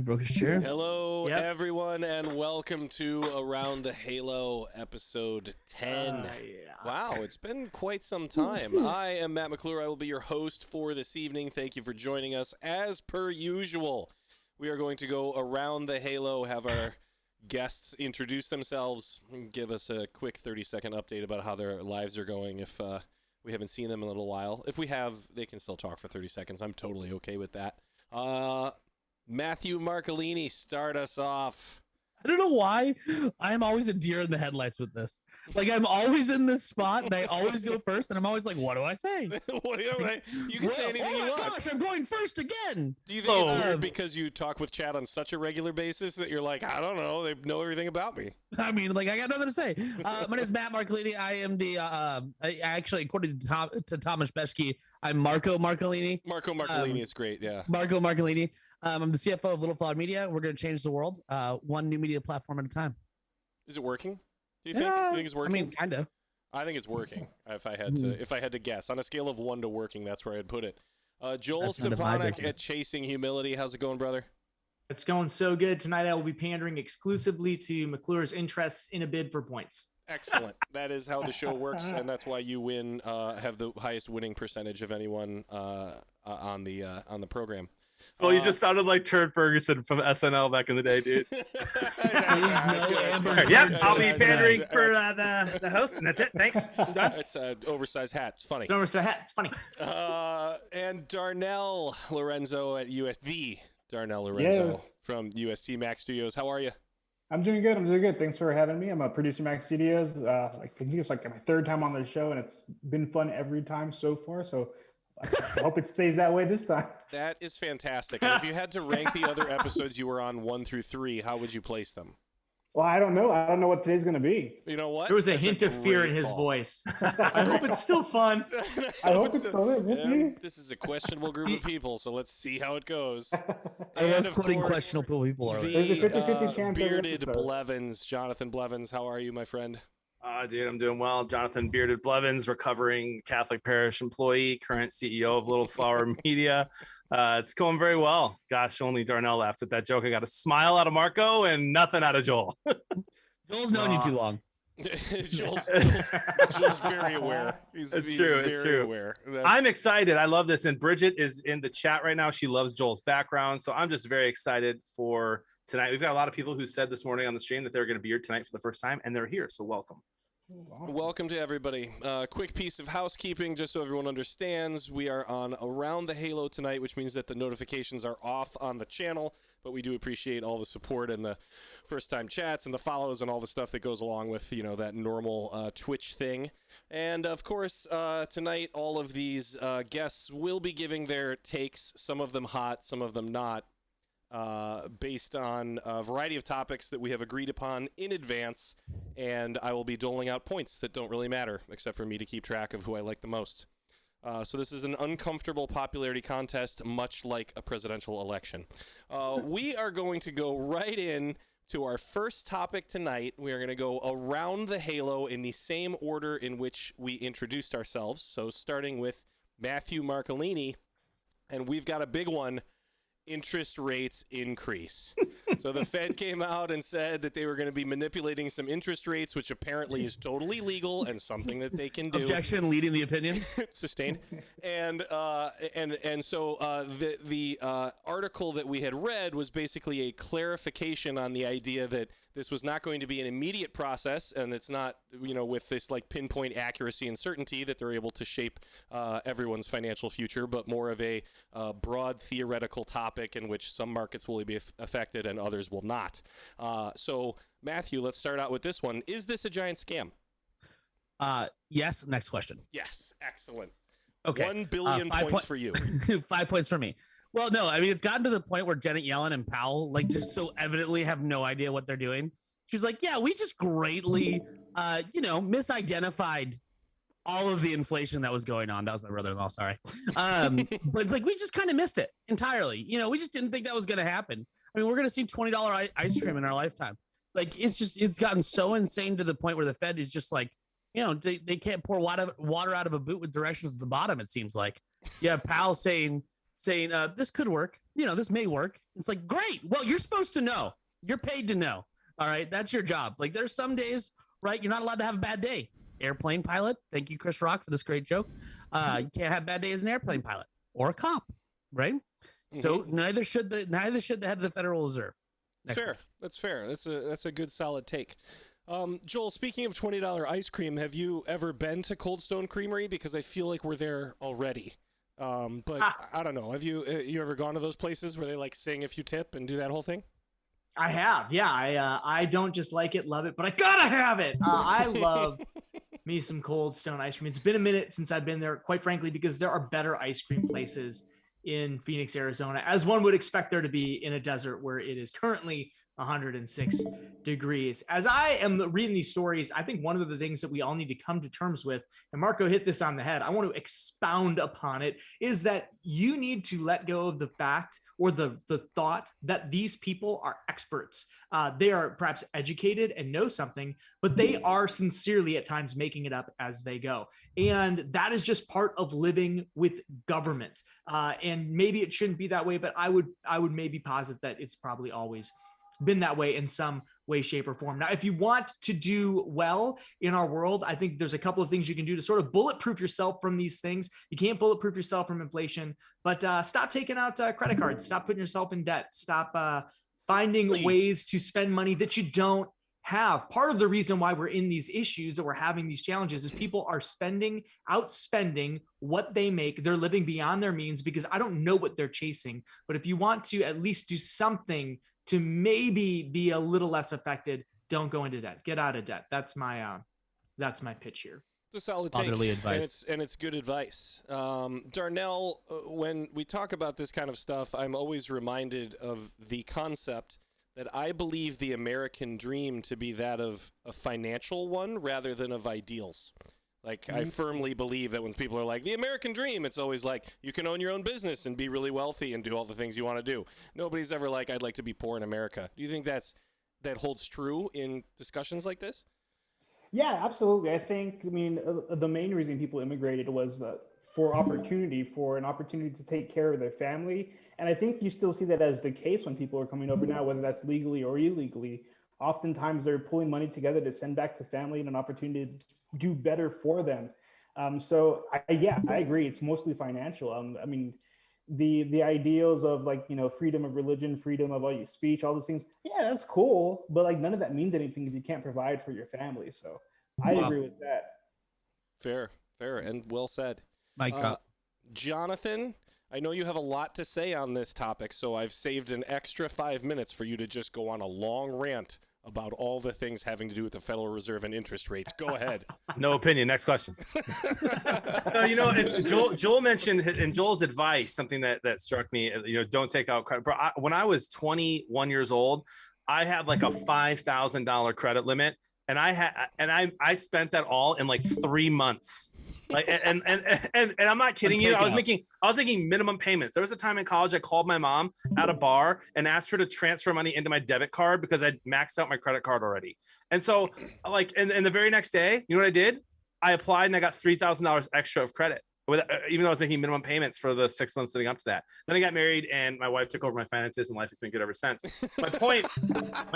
He broke his chair. Hello, everyone, and welcome to Around the Halo, episode 10. Wow, it's been quite some time. I am Matt McClure. I will be your host for this evening. Thank you for joining us. As per usual, we are going to go around the Halo, have our guests introduce themselves, and give us a quick 30-second update about how their lives are going if we haven't seen them in a little while. If we have, they can still talk for 30 seconds. I'm totally okay with that. Matthew Marcolini, start us off. I don't know why I'm always a deer in the headlights with this. Like, I'm always in this spot, and I always go first, and I'm always like, what do I say? You can say anything you want. Oh my gosh, I'm going first again. Do you think it's weird because you talk with Chad on such a regular basis that you're like, I don't know, they know everything about me? I mean, like, I got nothing to say. My name is Matt Marcolini. I am the, I actually, according to Thomas Beshke, I'm Marco Marcolini. Marco Marcolini is great, yeah. Marco Marcolini. I'm the CFO of Little Flower Media. We're going to change the world, one new media platform at a time. Is it working? Do you think? Do you think it's working? I mean, kind of. I think it's working. If I had to guess, on a scale of 1 to working, that's where I'd put it. Joel Stepanek at Chasing Humility. How's it going, brother? It's going so good. Tonight I will be pandering exclusively to McClure's interests in a bid for points. Excellent. That is how the show works, and that's why you win. Have the highest winning percentage of anyone on the program. Well, you just sounded like Turd Ferguson from SNL back in the day, dude. Yep, I'll be pandering for the host, and that's it. Thanks. I'm done. It's an oversized hat. It's funny. It's an oversized hat. It's funny. And Darnell Lorenzo at Darnell Lorenzo from UST Max Studios. How are you? I'm doing good. Thanks for having me. I'm a producer Max Studios. I think it's like my third time on the show, and it's been fun every time so far. So I hope it stays that way this time. That is fantastic. And if you had to rank the other episodes you were on 1 through 3, how would you place them? Well, I don't know. I don't know what today's going to be. You know what? There was a hint of fear in his voice. I hope it's still fun. I hope it's still is. We'll see. This is a questionable group of people, so let's see how it goes. I was quoting questionable people earlier. There's a 50-50 chance. Bearded Blevins, Jonathan Blevins. How are you, my friend? Dude, I'm doing well. Jonathan Bearded Blevins, recovering Catholic Parish employee, current CEO of Little Flower Media. It's going very well. Gosh, only Darnell laughed at that joke. I got a smile out of Marco and nothing out of Joel. Joel's known you too long. Joel's very aware. He's true. It's true. Aware. I'm excited. I love this. And Bridget is in the chat right now. She loves Joel's background. So I'm just very excited for tonight. We've got a lot of people who said this morning on the stream that they're going to be here tonight for the first time, and they're here. So welcome. Awesome. Welcome to everybody. Quick piece of housekeeping, just so everyone understands. We are on Around the Halo tonight, which means that the notifications are off on the channel, but we do appreciate all the support and the first-time chats and the follows and all the stuff that goes along with, that normal Twitch thing. And, of course, tonight all of these guests will be giving their takes, some of them hot, some of them not, based on a variety of topics that we have agreed upon in advance, and I will be doling out points that don't really matter, except for me to keep track of who I like the most. So this is an uncomfortable popularity contest, much like a presidential election. We are going to go right in to our first topic tonight. We are going to go around the Halo in the same order in which we introduced ourselves, so starting with Matthew Marcolini, and we've got a big one. Interest rates increase. So the Fed came out and said that they were going to be manipulating some interest rates, which apparently is totally legal and something that they can do. Objection, leading the opinion. Sustained. And so the article that we had read was basically a clarification on the idea that this was not going to be an immediate process, and it's not, with this like pinpoint accuracy and certainty that they're able to shape everyone's financial future, but more of a broad theoretical topic in which some markets will be affected and others will not. So, Matthew, let's start out with this one. Is this a giant scam? Yes. Next question. Yes. Excellent. Okay. 1 billion points for you. 5 points for me. Well, no, I mean, it's gotten to the point where Janet Yellen and Powell, just so evidently have no idea what they're doing. She's like, yeah, we just greatly, misidentified all of the inflation that was going on. That was my brother-in-law, sorry. But we just kind of missed it entirely. We just didn't think that was going to happen. I mean, we're going to see $20 ice cream in our lifetime. It's gotten so insane to the point where the Fed is just they can't pour water out of a boot with directions at the bottom, it seems like. Yeah, Powell saying this could work. this may work. It's like, great. Well, you're supposed to know. You're paid to know. All right. That's your job. Like, there's some days, right? You're not allowed to have a bad day. Airplane pilot. Thank you, Chris Rock, for this great joke. You can't have bad day as an airplane pilot or a cop, right? So neither should the head of the Federal Reserve. Fair. That's fair. That's a good solid take. Joel, speaking of $20 ice cream, have you ever been to Cold Stone Creamery? Because I feel like we're there already. But I don't know. Have you ever gone to those places where they like sing if you tip and do that whole thing? I have. Yeah. I don't just like it, love it, but I gotta have it. I love me some Cold Stone ice cream. It's been a minute since I've been there, quite frankly, because there are better ice cream places in Phoenix, Arizona, as one would expect there to be in a desert where it is currently 106 degrees. As I am reading these stories, I think one of the things that we all need to come to terms with, and Marco hit this on the head, I want to expound upon it, is that you need to let go of the fact or the thought that these people are experts. They are perhaps educated and know something, but they are sincerely at times making it up as they go. And that is just part of living with government. And maybe it shouldn't be that way, but I would maybe posit that it's probably always been that way in some way, shape, or form. Now, if you want to do well in our world, I think there's a couple of things you can do to sort of bulletproof yourself from these things. You can't bulletproof yourself from inflation, but stop taking out credit cards. Stop putting yourself in debt. Stop finding ways to spend money that you don't have. Part of the reason why we're in these issues that we're having these challenges is people are outspending what they make. They're living beyond their means because I don't know what they're chasing. But if you want to at least do something to maybe be a little less affected, don't go into debt. Get out of debt. That's my pitch here. It's a solid take, advice. And it's good advice. Darnell, when we talk about this kind of stuff, I'm always reminded of the concept that I believe the American dream to be that of a financial one rather than of ideals. Like, I firmly believe that when people are like, the American dream, it's always like, you can own your own business and be really wealthy and do all the things you want to do. Nobody's ever like, I'd like to be poor in America. Do you think that holds true in discussions like this? Yeah, absolutely. I think, the main reason people immigrated was for an opportunity to take care of their family. And I think you still see that as the case when people are coming over now, whether that's legally or illegally. Oftentimes they're pulling money together to send back to family and an opportunity to do better for them. So I agree. It's mostly financial. The ideals of freedom of religion, freedom of speech, all those things. Yeah, that's cool. But none of that means anything if you can't provide for your family. So I agree with that. Fair and well said. Mike, Jonathan, I know you have a lot to say on this topic, so I've saved an extra 5 minutes for you to just go on a long rant about all the things having to do with the Federal Reserve and interest rates. Go ahead. No opinion. Next question. It's Joel mentioned in Joel's advice something that struck me. Don't take out credit. When I was 21 years old, I had like a $5,000 credit limit, and I spent that all in like 3 months. And I'm not kidding you. I was making minimum payments. There was a time in college I called my mom at a bar and asked her to transfer money into my debit card because I'd maxed out my credit card already. And so and the very next day, you know what I did? I applied and I got $3,000 extra of credit, even though I was making minimum payments for the 6 months leading up to that. Then I got married and my wife took over my finances and life has been good ever since. My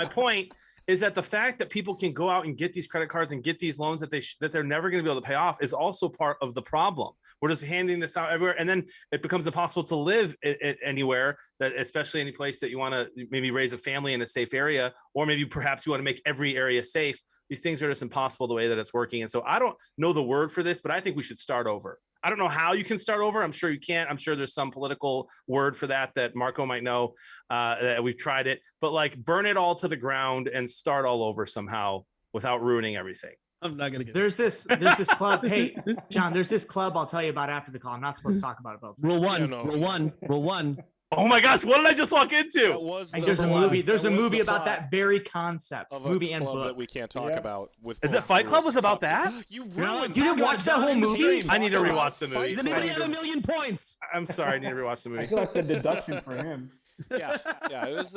point is that the fact that people can go out and get these credit cards and get these loans that they're never going to be able to pay off is also part of the problem. We're just handing this out everywhere, and then it becomes impossible to live anywhere, that especially any place that you want to maybe raise a family in a safe area, or maybe perhaps you want to make every area safe. These things are just impossible the way that it's working. And so I don't know the word for this, but I think we should start over. I don't know how you can start over. I'm sure you can't. I'm sure there's some political word for that Marco might know. That we've tried it, but burn it all to the ground and start all over somehow without ruining everything. I'm not gonna get there's this club. Hey, John, there's this club I'll tell you about after the call. I'm not supposed to talk about it. Rule one. Oh my gosh, what did I just walk into? There's a movie. There's a movie about that very concept. Of a movie and club book that we can't talk about. Is it Fight Club was about that? You ruined. You didn't watch that whole movie? I need to rewatch the movie. Does anybody have 1,000,000 points? I'm sorry, I need to rewatch the movie. I feel like it's a deduction for him. Yeah. It was.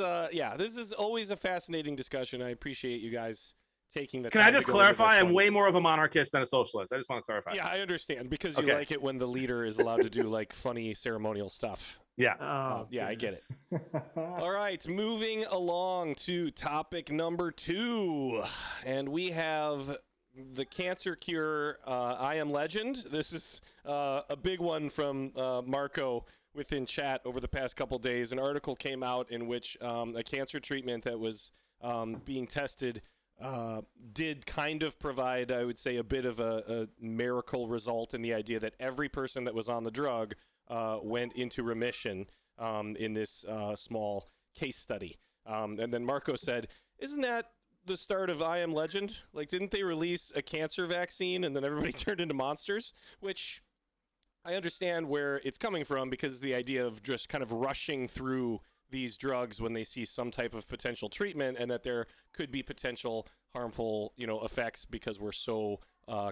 This is always a fascinating discussion. I appreciate you guys taking the time. Can I just clarify? I'm way more of a monarchist than a socialist. I just want to clarify. Yeah, I understand, because you like it when the leader is allowed to do funny ceremonial stuff. Yeah. Oh, yeah, I get it. goodness. All right, moving along to topic number 2. And we have the cancer cure, I Am Legend. This is a big one from Marco within chat over the past couple days. An article came out in which a cancer treatment that was being tested did kind of provide, I would say, a bit of a miracle result in the idea that every person that was on the drug went into remission in this small case study. And then Marco said, isn't that the start of I Am Legend? Like, didn't they release a cancer vaccine and then everybody turned into monsters? Which I understand where it's coming from, because the idea of just kind of rushing through these drugs when they see some type of potential treatment, and that there could be potential harmful, effects because we're so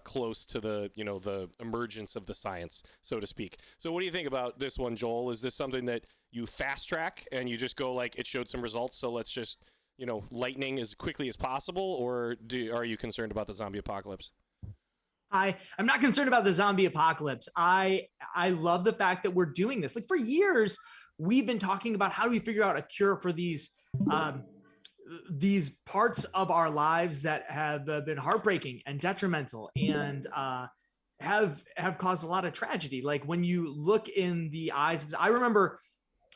close to the, the emergence of the science, so to speak. So what do you think about this one, Joel? Is this something that you fast track and you just go like, it showed some results, so let's just, lightning as quickly as possible? Or are you concerned about the zombie apocalypse? I'm not concerned about the zombie apocalypse. I love the fact that we're doing this. Like, for years, we've been talking about how do we figure out a cure for these parts of our lives that have been heartbreaking and detrimental and have caused a lot of tragedy. Like, when you look in the eyes of, I remember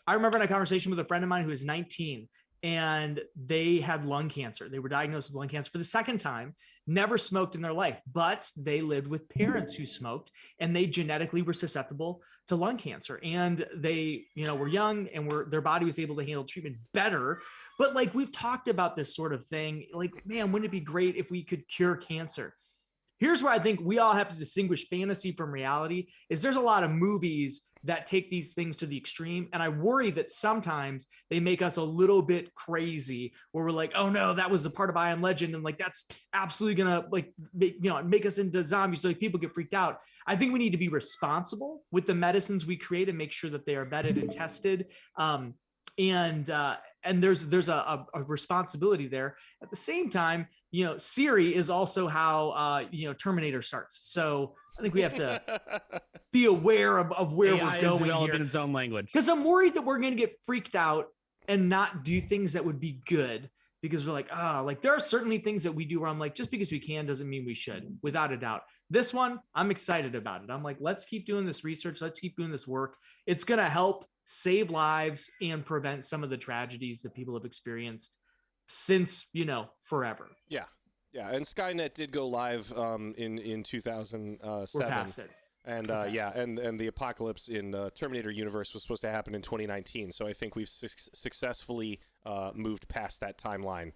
in a conversation with a friend of mine who was 19, and they had lung cancer. They were diagnosed with lung cancer for the second time, never smoked in their life, but they lived with parents who smoked, and they genetically were susceptible to lung cancer. And they, were young, and their body was able to handle treatment better. But like, we've talked about this sort of thing, like, man, wouldn't it be great if we could cure cancer? Here's where I think we all have to distinguish fantasy from reality, is there's a lot of movies that take these things to the extreme. And I worry that sometimes they make us a little bit crazy, where we're like, oh no, that was a part of I Am Legend, and like, that's absolutely gonna make us into zombies. So like, people get freaked out. I think we need to be responsible with the medicines we create and make sure that they are vetted and tested. And there's a responsibility there. At the same time, Siri is also how Terminator starts. So I think we have to be aware of where AI we're going developed here, in its own language. because I'm worried that we're going to get freaked out and not do things that would be good, because we're like, there are certainly things that we do where I'm like, just because we can doesn't mean we should, without a doubt. This one, I'm excited about it. I'm like, let's keep doing this research. Let's keep doing this work. It's going to help save lives and prevent some of the tragedies that people have experienced since, forever. Yeah, and Skynet did go live in 2007. We're past it. And and the apocalypse in the Terminator universe was supposed to happen in 2019. So I think we've successfully moved past that timeline.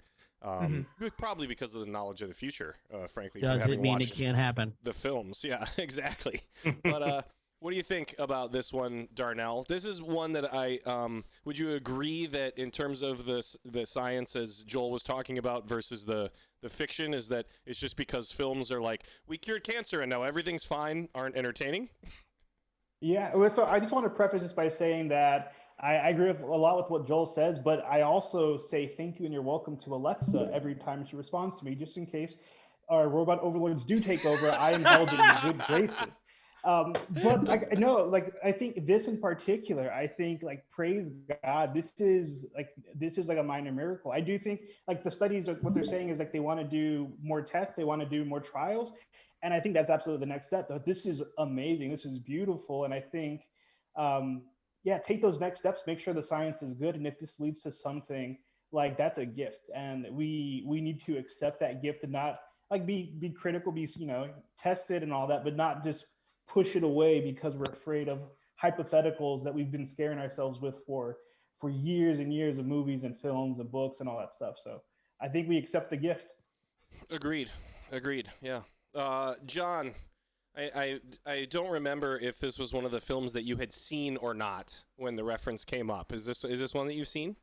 Probably because of the knowledge of the future, frankly. Does it mean it can't happen? The films, yeah, exactly. But what do you think about this one, Darnell? This is one that would you agree that in terms of the science, as Joel was talking about, versus the fiction, is that it's just because films are like, we cured cancer and now everything's fine, aren't entertaining? Yeah, well, so I just want to preface this by saying that I agree with a lot with what Joel says, but I also say thank you and you're welcome to Alexa every time she responds to me, just in case our robot overlords do take over. I am held in good graces. But I think this in particular, I think, like, praise God, this is like a minor miracle. I do think, like, the studies, what they're saying is, like, they want to do more tests, they want to do more trials. And I think that's absolutely the next step. But this is amazing. This is beautiful. And I think, take those next steps, make sure the science is good. And if this leads to something, like, that's a gift. And we need to accept that gift and not, like, be critical, be, tested and all that, but not just push it away because we're afraid of hypotheticals that we've been scaring ourselves with for years and years of movies and films and books and all that stuff. So I think we accept the gift. Agreed. Yeah. John, I don't remember if this was one of the films that you had seen or not when the reference came up. Is this one that you've seen?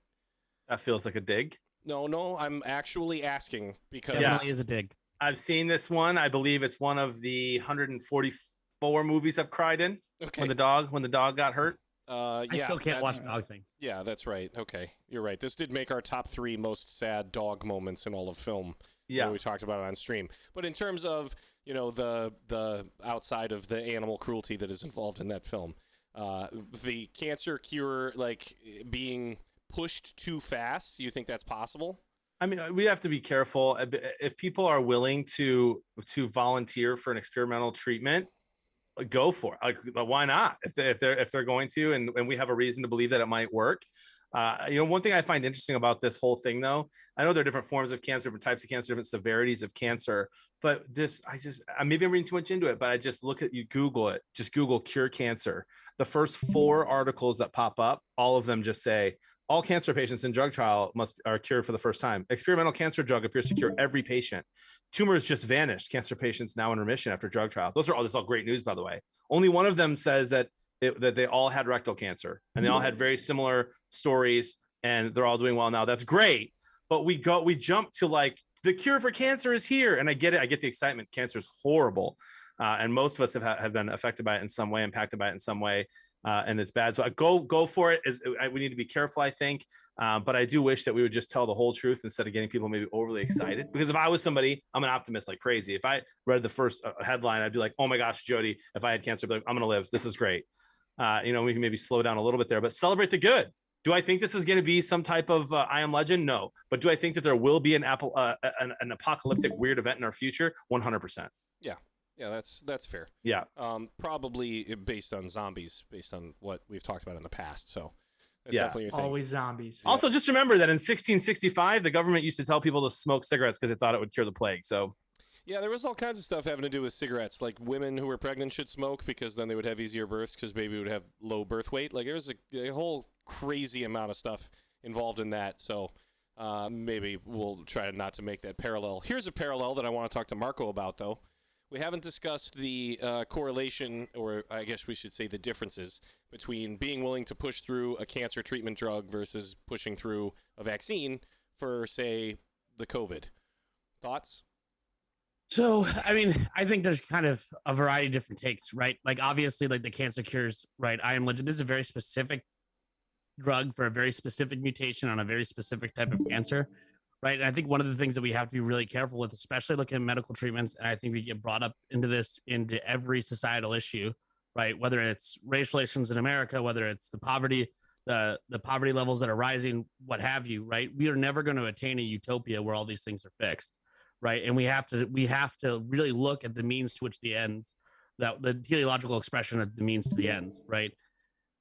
That feels like a dig. No, I'm actually asking because Definitely is a dig. I've seen this one. I believe it's one of the 144 movies I've cried in. Okay. When the dog got hurt. I still can't watch dog things. Yeah, that's right. Okay, you're right. This did make our top 3 most sad dog moments in all of film. Yeah, we talked about it on stream. But in terms of the outside of the animal cruelty that is involved in that film, the cancer cure like being pushed too fast? Do you think that's possible? I mean, we have to be careful. If people are willing to volunteer for an experimental treatment, go for it. Like, why not? If they're going to, and we have a reason to believe that it might work. One thing I find interesting about this whole thing, though, I know there are different forms of cancer, different types of cancer, different severities of cancer, but maybe I'm reading too much into it, but I just look at, you Google it, just Google cure cancer. The first 4 articles that pop up, all of them just say, all cancer patients in drug trial are cured for the first time. Experimental cancer drug appears to cure every patient. Tumors just vanished. Cancer patients now in remission after drug trial. This is all great news, by the way. Only one of them says that they all had rectal cancer and they all had very similar stories and they're all doing well now. That's great. But we jump to like, the cure for cancer is here. And I get it. I get the excitement. Cancer is horrible. And most of us have been affected by it in some way, impacted by it in some way. And it's bad. So I go for it. We need to be careful, I think. But I do wish that we would just tell the whole truth instead of getting people maybe overly excited. Because if I was somebody, I'm an optimist like crazy. If I read the first headline, I'd be like, oh my gosh, Jody, if I had cancer, I'd be like, I'm going to live. This is great. We can maybe slow down a little bit there, but celebrate the good. Do I think this is going to be some type of I Am Legend? No. But do I think that there will be an apocalyptic weird event in our future? 100%. Yeah, that's fair. Yeah. Probably based on zombies, based on what we've talked about in the past. So that's definitely your thing. Always zombies. Also, just remember that in 1665, the government used to tell people to smoke cigarettes because they thought it would cure the plague. So yeah, there was all kinds of stuff having to do with cigarettes. Like women who were pregnant should smoke because then they would have easier births because baby would have low birth weight. Like there was a whole crazy amount of stuff involved in that. So maybe we'll try not to make that parallel. Here's a parallel that I want to talk to Marco about, though. We haven't discussed the correlation, or I guess we should say the differences between being willing to push through a cancer treatment drug versus pushing through a vaccine for, say, the COVID. Thoughts? So, I mean, I think there's kind of a variety of different takes, right? Like, obviously, like the cancer cures, right? I Am Legend is a very specific drug for a very specific mutation on a very specific type of cancer, right? And I think one of the things that we have to be really careful with, especially looking at medical treatments, and I think we get brought up into every societal issue, right? Whether it's racial relations in America, whether it's the poverty levels that are rising, what have you, right? We are never going to attain a utopia where all these things are fixed, right? And we have to really look at the means to which the ends, that the teleological expression of the means to the ends, right?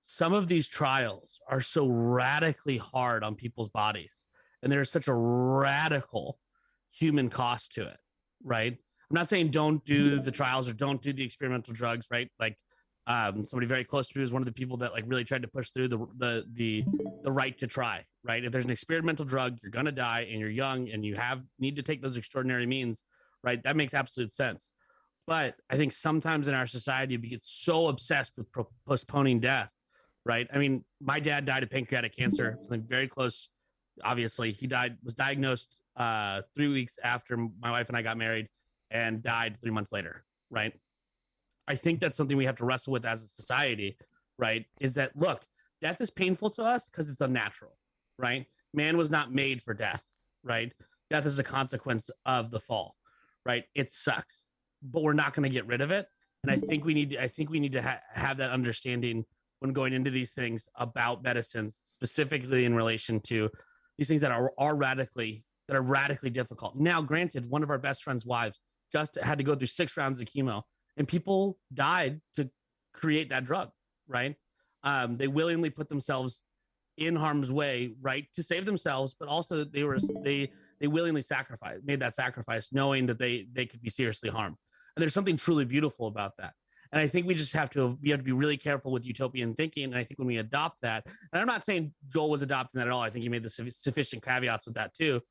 Some of these trials are so radically hard on people's bodies, and there's such a radical human cost to it, right? I'm not saying don't do the trials or don't do the experimental drugs, right? Like somebody very close to me was one of the people that like really tried to push through the right to try, right? If there's an experimental drug, you're gonna die, and you're young, and you need to take those extraordinary means, right? That makes absolute sense. But I think sometimes in our society, we get so obsessed with postponing death, right? I mean, my dad died of pancreatic cancer, something very close. Obviously, he was diagnosed 3 weeks after my wife and I got married, and died 3 months later, right? I think that's something we have to wrestle with as a society, right? Is that, look, death is painful to us because it's unnatural, right? Man was not made for death, right? Death is a consequence of the fall, right? It sucks, but we're not going to get rid of it. And I think we need to have that understanding when going into these things about medicines, specifically in relation to these things that are radically difficult. Now, granted, one of our best friend's wives just had to go through 6 rounds of chemo, and people died to create that drug, right? They willingly put themselves in harm's way, right, to save themselves, but also they willingly made that sacrifice, knowing that they could be seriously harmed. And there's something truly beautiful about that. And I think we have to be really careful with utopian thinking. And I think when we adopt that, and I'm not saying Joel was adopting that at all. I think he made the sufficient caveats with that too.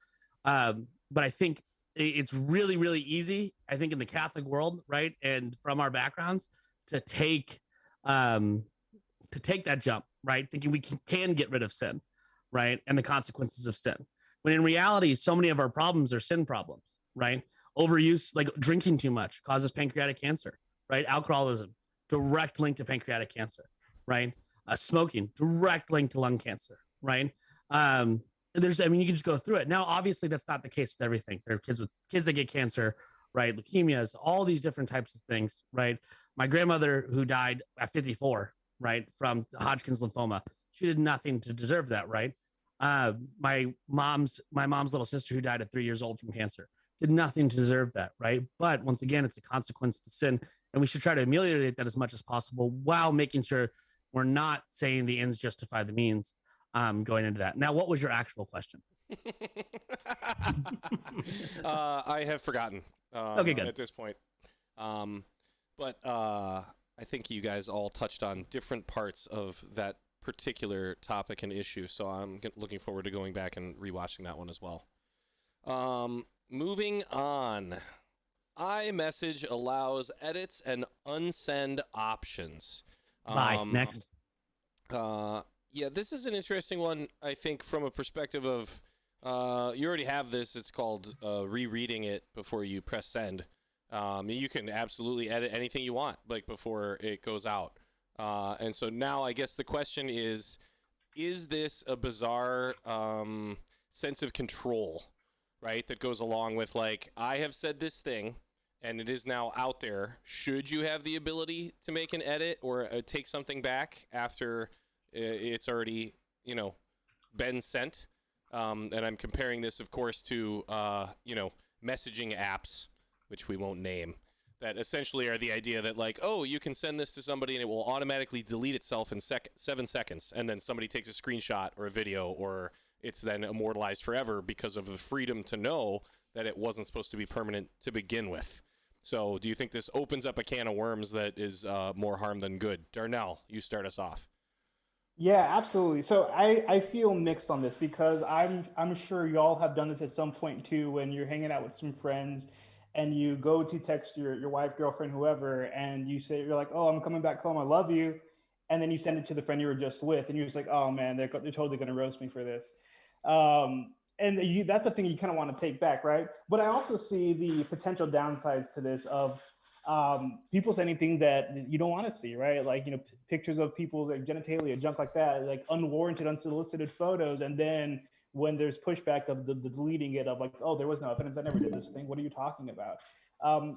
But I think it's really, really easy, I think, in the Catholic world, right, and from our backgrounds, to take that jump, right, thinking we can get rid of sin, right, and the consequences of sin. When in reality, so many of our problems are sin problems, right? Overuse, like drinking too much, causes pancreatic cancer, right? Alcoholism, direct link to pancreatic cancer, right? Smoking, direct link to lung cancer, right? You can just go through it. Now, obviously, that's not the case with everything. There are kids that get cancer, right? Leukemias, all these different types of things, right? My grandmother, who died at 54, right, from Hodgkin's lymphoma. She did nothing to deserve that, right? My mom's little sister who died at 3 years old from cancer did nothing to deserve that, right? But once again, it's a consequence to sin, and we should try to ameliorate that as much as possible while making sure we're not saying the ends justify the means going into that. Now, what was your actual question? I have forgotten. Okay, good. At this point. But I think you guys all touched on different parts of that particular topic and issue, so I'm looking forward to going back and rewatching that one as well. Moving on. iMessage allows edits and unsend options. Bye. Next. Yeah, this is an interesting one, I think, from a perspective of you already have this. It's called rereading it before you press send. You can absolutely edit anything you want, like, before it goes out. And so now I guess the question is this a bizarre sense of control, right, that goes along with, like, I have said this thing, and it is now out there. Should you have the ability to make an edit or take something back after it's already, been sent? And I'm comparing this, of course, to, messaging apps, which we won't name, that essentially are the idea that, like, oh, you can send this to somebody and it will automatically delete itself in 7 seconds. And then somebody takes a screenshot or a video, or it's then immortalized forever because of the freedom to know that it wasn't supposed to be permanent to begin with. So do you think this opens up a can of worms that is more harm than good? Darnell, you start us off. Yeah, absolutely. So I feel mixed on this because I'm sure y'all have done this at some point too, when you're hanging out with some friends and you go to text your wife, girlfriend, whoever, and you're like, oh, I'm coming back home, I love you. And then you send it to the friend you were just with, and you're just like, oh man, they're totally going to roast me for this. And that's the thing you kind of want to take back, right? But I also see the potential downsides to this of people sending things that you don't want to see, right? Like, pictures of people's genitalia, junk like that, like unwarranted, unsolicited photos. And then when there's pushback of the deleting it, of like, oh, there was no evidence, I never did this thing, what are you talking about?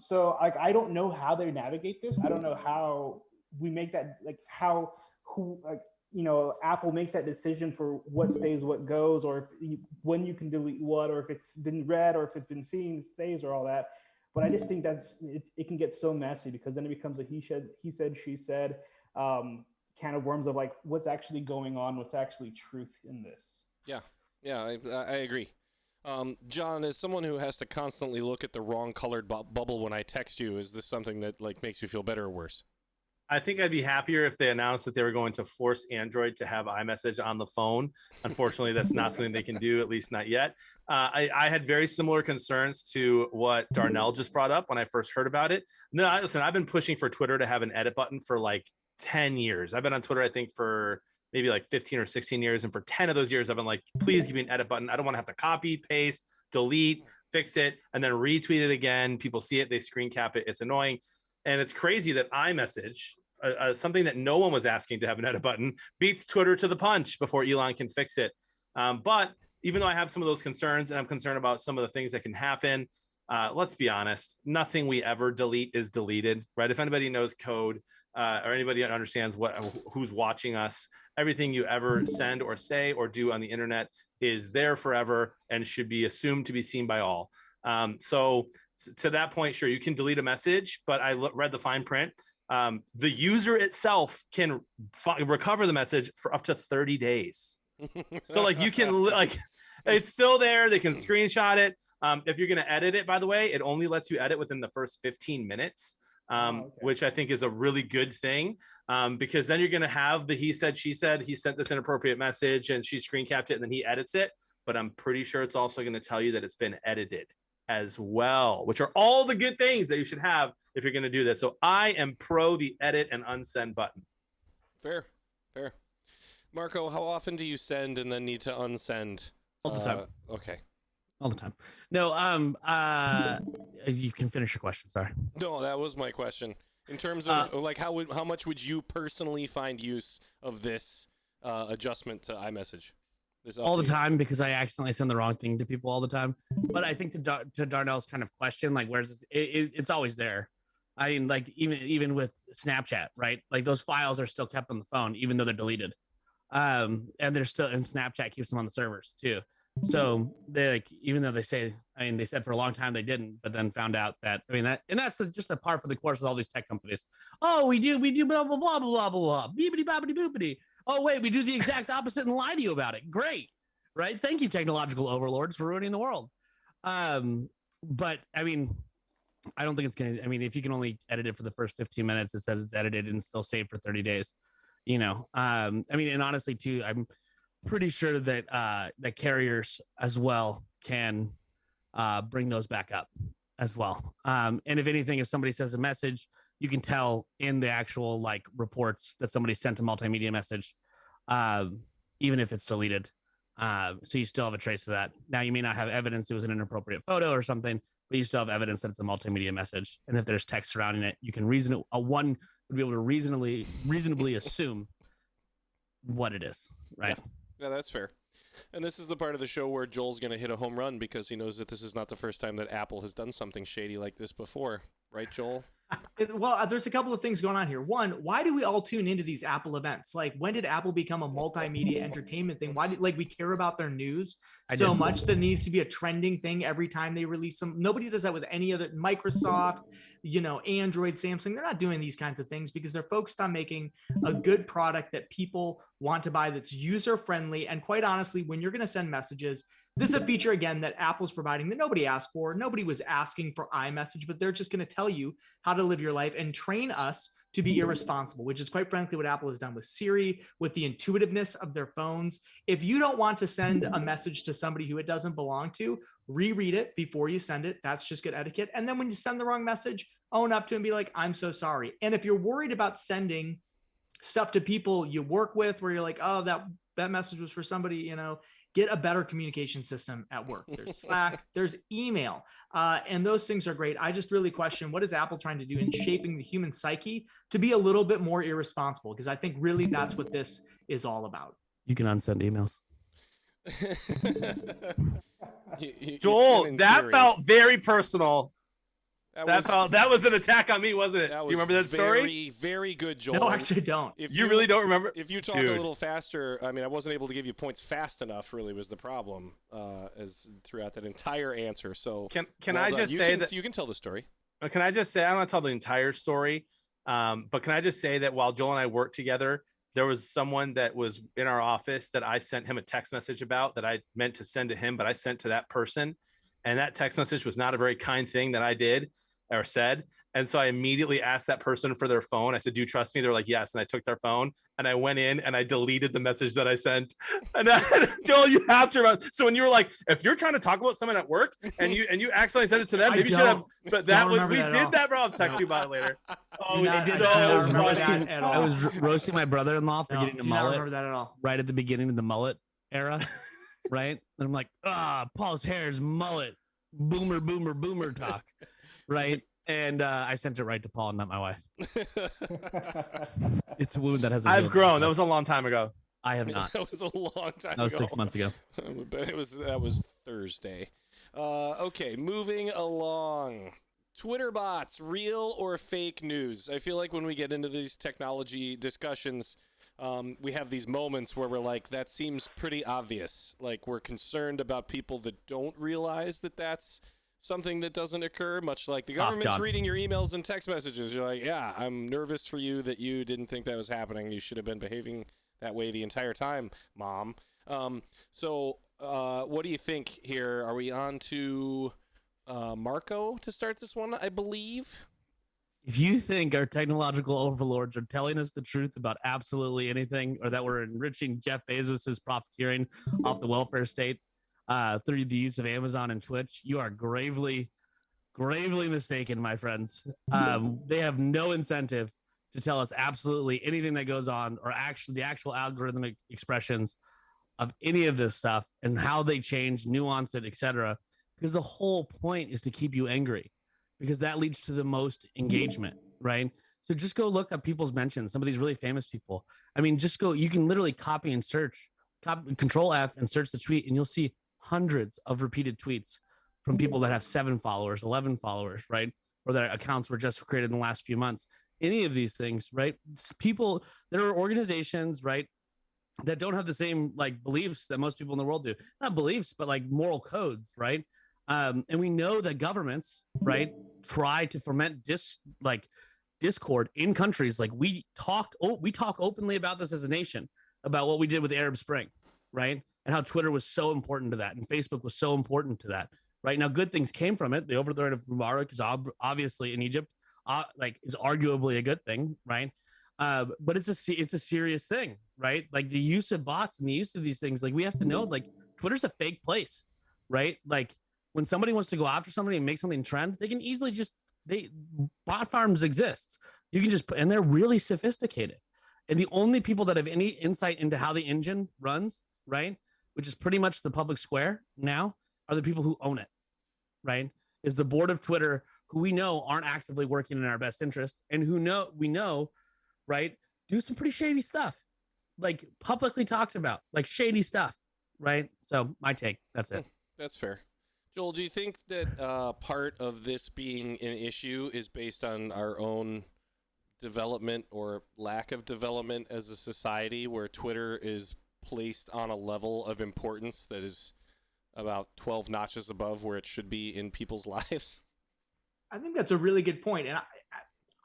So like, I don't know how they navigate this. I don't know how we make that, like, Apple makes that decision for what stays, what goes, or when you can delete what, or if it's been read, or if it's been seen, stays, or all that. But I just think it can get so messy, because then it becomes a he said, she said can of worms of, like, what's actually going on, what's actually truth in this. Yeah, I agree. John, as someone who has to constantly look at the wrong colored bubble when I text you, is this something that, like, makes you feel better or worse? I think I'd be happier if they announced that they were going to force Android to have iMessage on the phone. Unfortunately, that's not something they can do, at least not yet. I had very similar concerns to what Darnell just brought up when I first heard about it. No, listen, I've been pushing for Twitter to have an edit button for like 10 years. I've been on Twitter, I think, for maybe like 15 or 16 years. And for 10 of those years, I've been like, please give me an edit button. I don't want to have to copy, paste, delete, fix it, and then retweet it again. People see it, they screen cap it. It's annoying. And it's crazy that iMessage, something that no one was asking to have an edit button, beats Twitter to the punch before Elon can fix it. But even though I have some of those concerns, and I'm concerned about some of the things that can happen, let's be honest, nothing we ever delete is deleted, right? If anybody knows code or anybody that understands who's watching us, everything you ever send or say or do on the internet is there forever and should be assumed to be seen by all. So to that point, sure, you can delete a message, but I read the fine print. The user itself can recover the message for up to 30 days. So like you can, like, it's still there. They can screenshot it. If you're going to edit it, by the way, it only lets you edit within the first 15 minutes, which I think is a really good thing, because then you're going to have the he said, she said, he sent this inappropriate message and she screen capped it and then he edits it. But I'm pretty sure it's also going to tell you that it's been edited as well, which are all the good things that you should have if you're going to do this. So I am pro the edit and unsend button. Fair. Marco, how often do you send and then need to unsend? All the time. Okay. All the time. No, you can finish your question. Sorry. No, that was my question. In terms of like, how much would you personally find use of this adjustment to iMessage? All the time, because I accidentally send the wrong thing to people all the time. But I think to Darnell's kind of question, like, where's this? It's always there. I mean, like even with Snapchat, right? Like those files are still kept on the phone, even though they're deleted. And they're still, and Snapchat keeps them on the servers too. So they like, even though they say, I mean, they said for a long time they didn't, but then found out that, I mean, that's just a par for the course with all these tech companies. Oh, we do blah, blah, blah, blah, blah, blah, beepity, boppity, boopity. Oh, wait, we do the exact opposite and lie to you about it. Great. Right. Thank you, technological overlords, for ruining the world. But I mean, I don't think it's going to, I mean, if you can only edit it for the first 15 minutes, it says it's edited and still saved for 30 days, I mean, and honestly too, I'm pretty sure that, that carriers as well can, bring those back up as well. And if anything, if somebody says a message, you can tell in the actual like reports that somebody sent a multimedia message, even if it's deleted. So you still have a trace of that. Now you may not have evidence it was an inappropriate photo or something, but you still have evidence that it's a multimedia message. And if there's text surrounding it, you can one would be able to reasonably assume what it is, right? Yeah, that's fair. And this is the part of the show where Joel's going to hit a home run because he knows that this is not the first time that Apple has done something shady like this before. Right, Joel? Well, there's a couple of things going on here. One, why do we all tune into these Apple events? Like, when did Apple become a multimedia entertainment thing? Why did we care about their news so much that it needs to be a trending thing every time they release some? Nobody does that with any other Microsoft, Android, Samsung. They're not doing these kinds of things because they're focused on making a good product that people want to buy, that's user friendly. And quite honestly, when you're going to send messages, this is a feature, again, that Apple's providing that nobody asked for. Nobody was asking for iMessage, but they're just going to tell you how to live your life and train us to be irresponsible, which is quite frankly what Apple has done with Siri, with the intuitiveness of their phones. If you don't want to send a message to somebody who it doesn't belong to, reread it before you send it. That's just good etiquette. And then when you send the wrong message, own up to it and be like, I'm so sorry. And if you're worried about sending stuff to people you work with where you're like, oh, that message was for somebody, get a better communication system at work. There's Slack, there's email, and those things are great. I just really question, what is Apple trying to do in shaping the human psyche to be a little bit more irresponsible? Because I think really that's what this is all about. You can unsend emails. Joel, that felt very personal. That was an attack on me, wasn't it? Do you remember that story? Very, very good, Joel. No, actually don't. If you really don't remember? If you talk a little faster, I mean, I wasn't able to give you points fast enough, really was the problem as throughout that entire answer. So can I just say that you can tell the story? Can I just say, I'm going to tell the entire story, but can I just say that while Joel and I worked together, there was someone that was in our office that I sent him a text message about that I meant to send to him, but I sent to that person. And that text message was not a very kind thing that I did or said. And so I immediately asked that person for their phone. I said, do you trust me? They're like, yes. And I took their phone and I went in and I deleted the message that I sent. And Joel, you have to remember. So when you were like, if you're trying to talk about someone at work and you accidentally sent it to them, maybe you should have, but we did that, bro. I'll text you about it later. Oh, I was roasting my brother-in-law for getting a mullet. I don't remember that at all. Right at the beginning of the mullet era. Right. And I'm like, Paul's hair is mullet, boomer talk. Right. And I sent it right to Paul, not my wife. It's a wound that hasn't. I've grown. That was a long time ago. I have not. That was a long time ago. That was 6 months ago. But that was Thursday. Okay, moving along. Twitter bots, real or fake news? I feel like when we get into these technology discussions, we have these moments where we're like, that seems pretty obvious. Like, we're concerned about people that don't realize that that's something that doesn't occur, much like the government's reading your emails and text messages. You're like, yeah, I'm nervous for you that you didn't think that was happening. You should have been behaving that way the entire time, Mom. So what do you think here? Are we on to Marco to start this one, I believe? If you think our technological overlords are telling us the truth about absolutely anything, or that we're enriching Jeff Bezos's profiteering off the welfare state through the use of Amazon and Twitch, you are gravely mistaken, my friends. They have no incentive to tell us absolutely anything that goes on, or actually the actual algorithmic expressions of any of this stuff and how they change, nuance it, etc. Because the whole point is to keep you angry, because that leads to the most engagement, right? So just go look up people's mentions, some of these really famous people. I mean, you can literally copy and search, Control F and search the tweet, and you'll see hundreds of repeated tweets from people that have 7 followers, 11 followers, right? or that accounts were just created in the last few months. Any of these things, right? People, there are organizations, right, that don't have the same like beliefs that most people in the world do. Not beliefs, but like moral codes, right? And we know that governments, right, try to foment discord in countries. Like we talk openly about this as a nation, about what we did with the Arab Spring, right? And how Twitter was so important to that, and Facebook was so important to that. Right now, good things came from it. The overthrow of Mubarak is obviously in Egypt, is arguably a good thing, right? But it's a serious thing, right? Like the use of bots and the use of these things. Like we have to know, like Twitter's a fake place, right? Like when somebody wants to go after somebody and make something trend, they can easily bot farms exist. You can just and they're really sophisticated. And the only people that have any insight into how the engine runs, right, which is pretty much the public square now, are the people who own it, right? Is the board of Twitter, who we know aren't actively working in our best interest, and we know, right, do some pretty shady stuff, like publicly talked about, like shady stuff, right? So my take, that's it. That's fair. Joel, do you think that part of this being an issue is based on our own development or lack of development as a society, where Twitter is placed on a level of importance that is about 12 notches above where it should be in people's lives? I think that's a really good point. And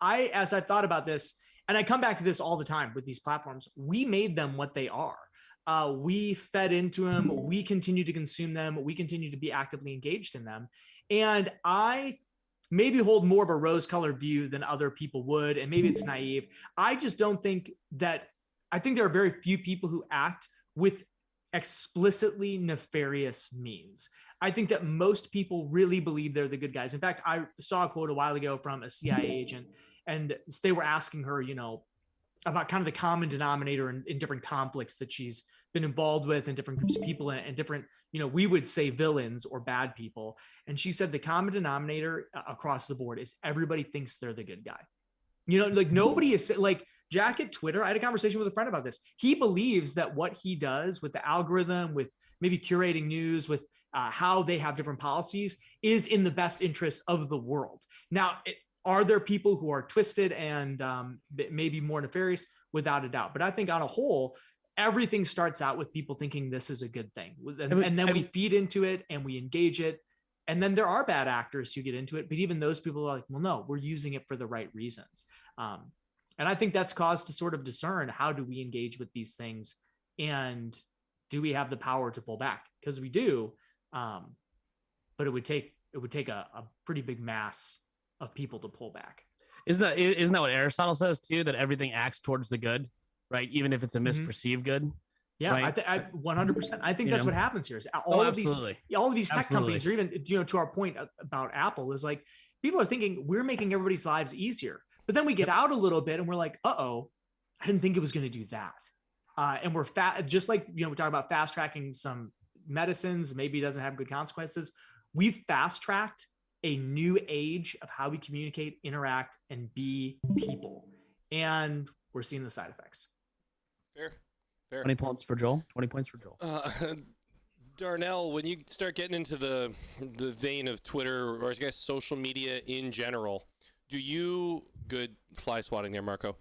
I as I've thought about this, and I come back to this all the time with these platforms, we made them what they are. We fed into them. We continue to consume them. We continue to be actively engaged in them. And I maybe hold more of a rose-colored view than other people would, and maybe it's naive. I just don't think that, I think there are very few people who act with explicitly nefarious means. I think that most people really believe they're the good guys. In fact, I saw a quote a while ago from a CIA agent, and they were asking her, about kind of the common denominator in different conflicts that she's been involved with, and different groups of people, and different, we would say villains or bad people. And she said the common denominator across the board is everybody thinks they're the good guy. Like nobody is like Jack at Twitter. I had a conversation with a friend about this. He believes that what he does with the algorithm, with maybe curating news, with how they have different policies, is in the best interest of the world. Now, are there people who are twisted and maybe more nefarious? Without a doubt. But I think on a whole, everything starts out with people thinking this is a good thing. And then we feed into it and we engage it. And then there are bad actors who get into it. But even those people are like, well, no, we're using it for the right reasons. And I think that's cause to sort of discern, how do we engage with these things? And do we have the power to pull back? Because we do. But it would take a pretty big mass of people to pull back. Isn't that what Aristotle says too? That everything acts towards the good, right? Even if it's a misperceived good. Yeah, right? I 100%. I think that's what happens here. Is all of these tech companies, or even to our point about Apple, is like people are thinking we're making everybody's lives easier, but then we get out a little bit and we're like, I didn't think it was going to do that. And we're just like we talk about fast tracking some medicines, maybe it doesn't have good consequences. We've fast tracked a new age of how we communicate, interact, and be people, and we're seeing the side effects. Fair. 20 points for Joel. Darnell, when you start getting into the vein of Twitter, or I guess social media in general, good fly swatting there, Marco.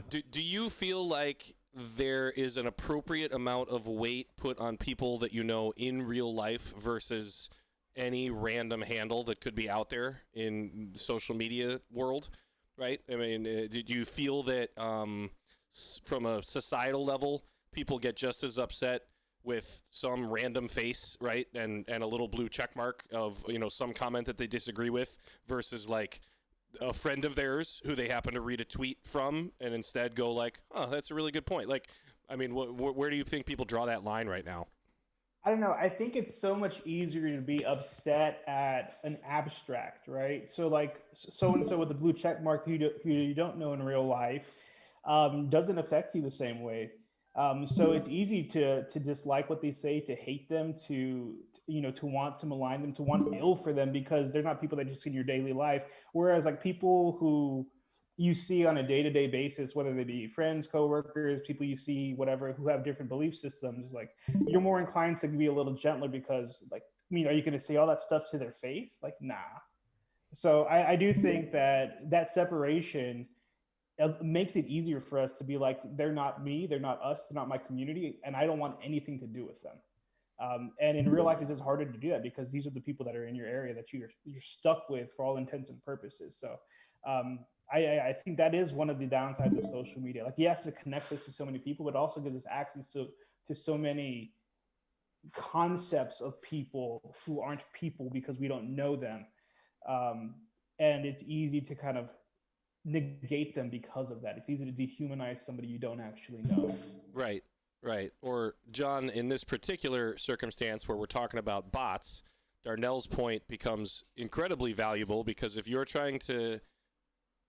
Do you feel like there is an appropriate amount of weight put on people that in real life versus any random handle that could be out there in the social media world, right? I mean, did you feel that from a societal level, people get just as upset with some random face, right, and a little blue check mark of some comment that they disagree with, versus like a friend of theirs who they happen to read a tweet from and instead go like, oh, that's a really good point? Like, I mean, where do you think people draw that line right now? I don't know. I think it's so much easier to be upset at an abstract, right? So like so-and-so with a blue check mark who you don't know in real life doesn't affect you the same way. So it's easy to dislike what they say, to hate them, to want to malign them, to want ill for them, because they're not people that you see in your daily life. Whereas like people who you see on a day-to-day basis, whether they be friends, coworkers, people you see, whatever, who have different belief systems, like you're more inclined to be a little gentler, because like, are you going to say all that stuff to their face? Like, nah. So I do think that separation makes it easier for us to be like, they're not me, they're not us, they're not my community, and I don't want anything to do with them. And in real life, it's just harder to do that because these are the people that are in your area that you're stuck with for all intents and purposes. So I think that is one of the downsides of social media. Like, yes, it connects us to so many people, but it also gives us access to so many concepts of people who aren't people because we don't know them. And it's easy to kind of negate them because of that. It's easy to dehumanize somebody you don't actually know. Right. Or, John, in this particular circumstance where we're talking about bots, Darnell's point becomes incredibly valuable because if you're trying to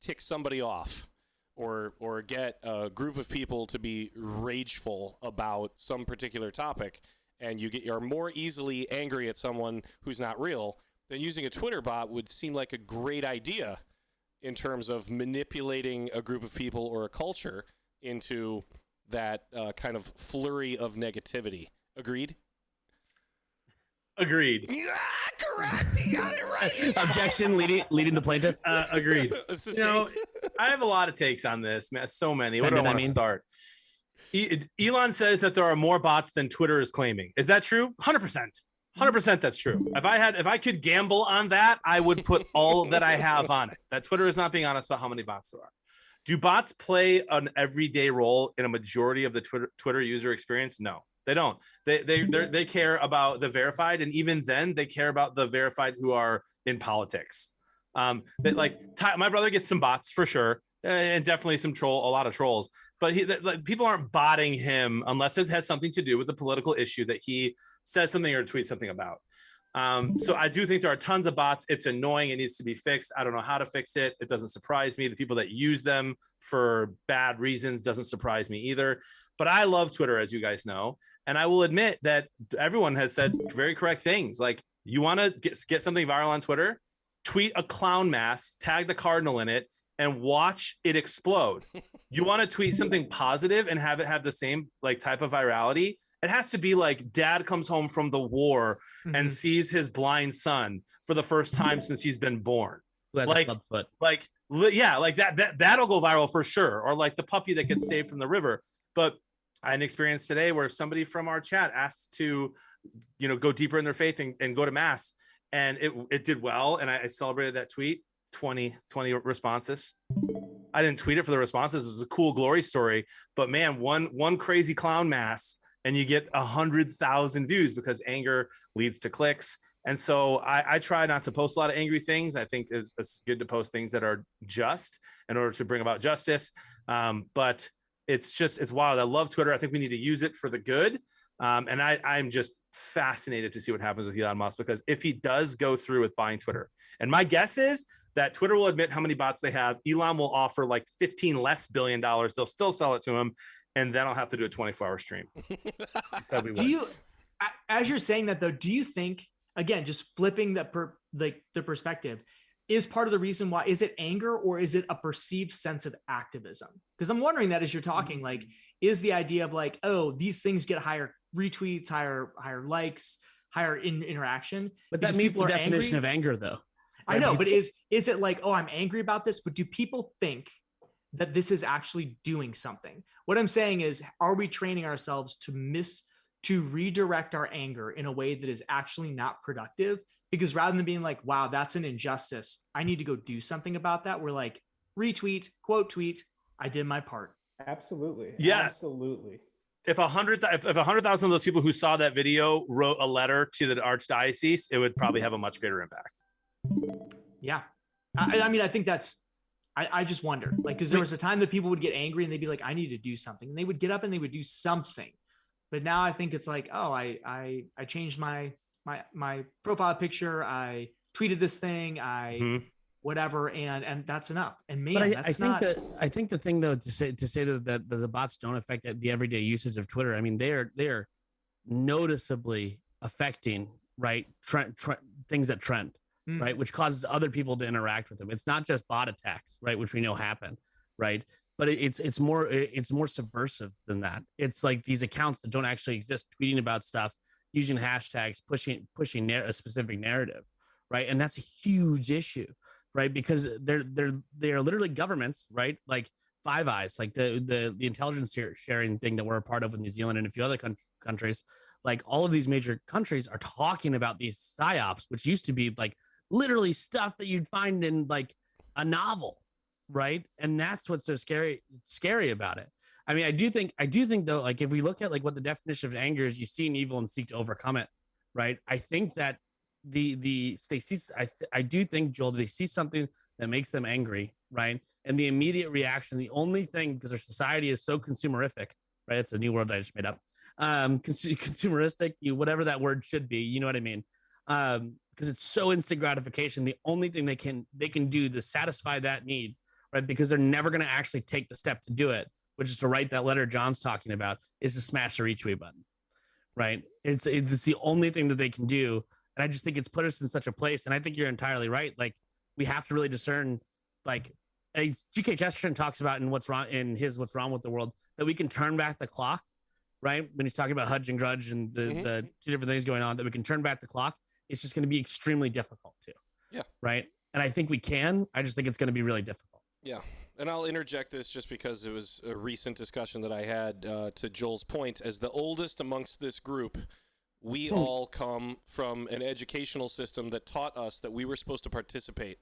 tick somebody off or get a group of people to be rageful about some particular topic, and you're more easily angry at someone who's not real, then using a Twitter bot would seem like a great idea in terms of manipulating a group of people or a culture into that kind of flurry of negativity. Agreed? Agreed. Yeah, correct. You got it right. Objection, leading the plaintiff. Agreed. I have a lot of takes on this, man. So many. Where do I want to start? Elon says that there are more bots than Twitter is claiming. Is that true? 100%. 100% that's true. If I could gamble on that, I would put all that I have on it. That Twitter is not being honest about how many bots there are. Do bots play an everyday role in a majority of the Twitter user experience? No, they don't. They care about the verified, and even then, they care about the verified who are in politics. My brother gets some bots for sure, and definitely a lot of trolls. But people aren't botting him unless it has something to do with the political issue that he says something or tweets something about. So I do think there are tons of bots. It's annoying. It needs to be fixed. I don't know how to fix it. It doesn't surprise me. The people that use them for bad reasons doesn't surprise me either. But I love Twitter, as you guys know. And I will admit that everyone has said very correct things. Like, you want to get something viral on Twitter, tweet a clown mask, tag the cardinal in it, and watch it explode. You want to tweet something positive and have it have the same type of virality. It has to be like dad comes home from the war and sees his blind son for the first time since he's been born. That'll go viral for sure. Or like the puppy that gets saved from the river. But I had an experience today where somebody from our chat asked to, go deeper in their faith and go to mass. And it did well. And I celebrated that tweet. 20 responses. I didn't tweet it for the responses. It was a cool glory story. But man, one crazy clown mass and you get 100,000 views because anger leads to clicks. And so I try not to post a lot of angry things. I think it's good to post things that are just in order to bring about justice. But it's wild. I love Twitter. I think we need to use it for the good. And I'm just fascinated to see what happens with Elon Musk, because if he does go through with buying Twitter, and my guess is that Twitter will admit how many bots they have. Elon will offer like $15 less billion. They'll still sell it to him. And then I'll have to do a 24-hour stream. As you're saying that though, do you think, again, just flipping the perspective, is part of the reason why, is it anger or is it a perceived sense of activism? Because I'm wondering that as you're talking, is the idea of oh, these things get higher retweets, higher likes, higher interaction. But that means the definition of anger though. I know, but is it oh, I'm angry about this, but do people think that this is actually doing something? What I'm saying is, are we training ourselves to redirect our anger in a way that is actually not productive? Because rather than being wow, that's an injustice, I need to go do something about that, we're retweet, quote tweet, I did my part. Absolutely. Yeah. Absolutely. If 100,000 of those people who saw that video wrote a letter to the archdiocese, it would probably have a much greater impact. Yeah. I think that's, I just wonder, because there was a time that people would get angry and they'd be I need to do something, and they would get up and they would do something. But now I think it's oh, I changed my profile picture, I tweeted this thing, whatever, and that's enough. And man, I think the thing though, to say that the bots don't affect the everyday usage of Twitter. I mean, they are noticeably affecting things that trend. Right, which causes other people to interact with them. It's not just bot attacks, right, which we know happen, right? But it's more subversive than that. It's these accounts that don't actually exist, tweeting about stuff, using hashtags, pushing a specific narrative, right? And that's a huge issue. right? Because they are literally governments, right? Like Five Eyes, like the intelligence sharing thing that we're a part of with New Zealand and a few other countries. Like all of these major countries are talking about these psyops, which used to be like literally stuff that you'd find in like a novel, right? And that's what's so scary about it. I mean, I do think though, like if we look at like what the definition of anger is, you see an evil and seek to overcome it, right? I think that they see, I do think, Joel, they see something that makes them angry, right? And the immediate reaction, the only thing, because our society is so consumerific, right? It's a new word I just made up. Consumeristic, whatever that word should be, you know what I mean? Because it's so instant gratification. The only thing they can do to satisfy that need, right? Because they're never going to actually take the step to do it, which is to write that letter John's talking about, is to smash the retweet button, right? It's the only thing that they can do. And I just think it's put us in such a place. And I think you're entirely right. Like we have to really discern, like G.K. Chesterton talks about in What's Wrong with the World, that we can turn back the clock, right? When he's talking about Hudge and Grudge and the two different things going on, that we can turn back the clock. It's just going to be extremely difficult too. Yeah. Right. And I think we can. I just think it's going to be really difficult. Yeah. And I'll interject this just because it was a recent discussion that I had to Joel's point. As the oldest amongst this group, we all come from an educational system that taught us that we were supposed to participate.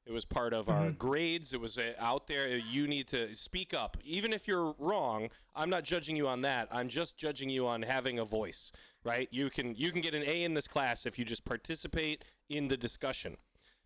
It was part of our grades. It was out there. You need to speak up. Even if you're wrong, I'm not judging you on that. I'm just judging you on having a voice, right? You can get an A in this class if you just participate in the discussion.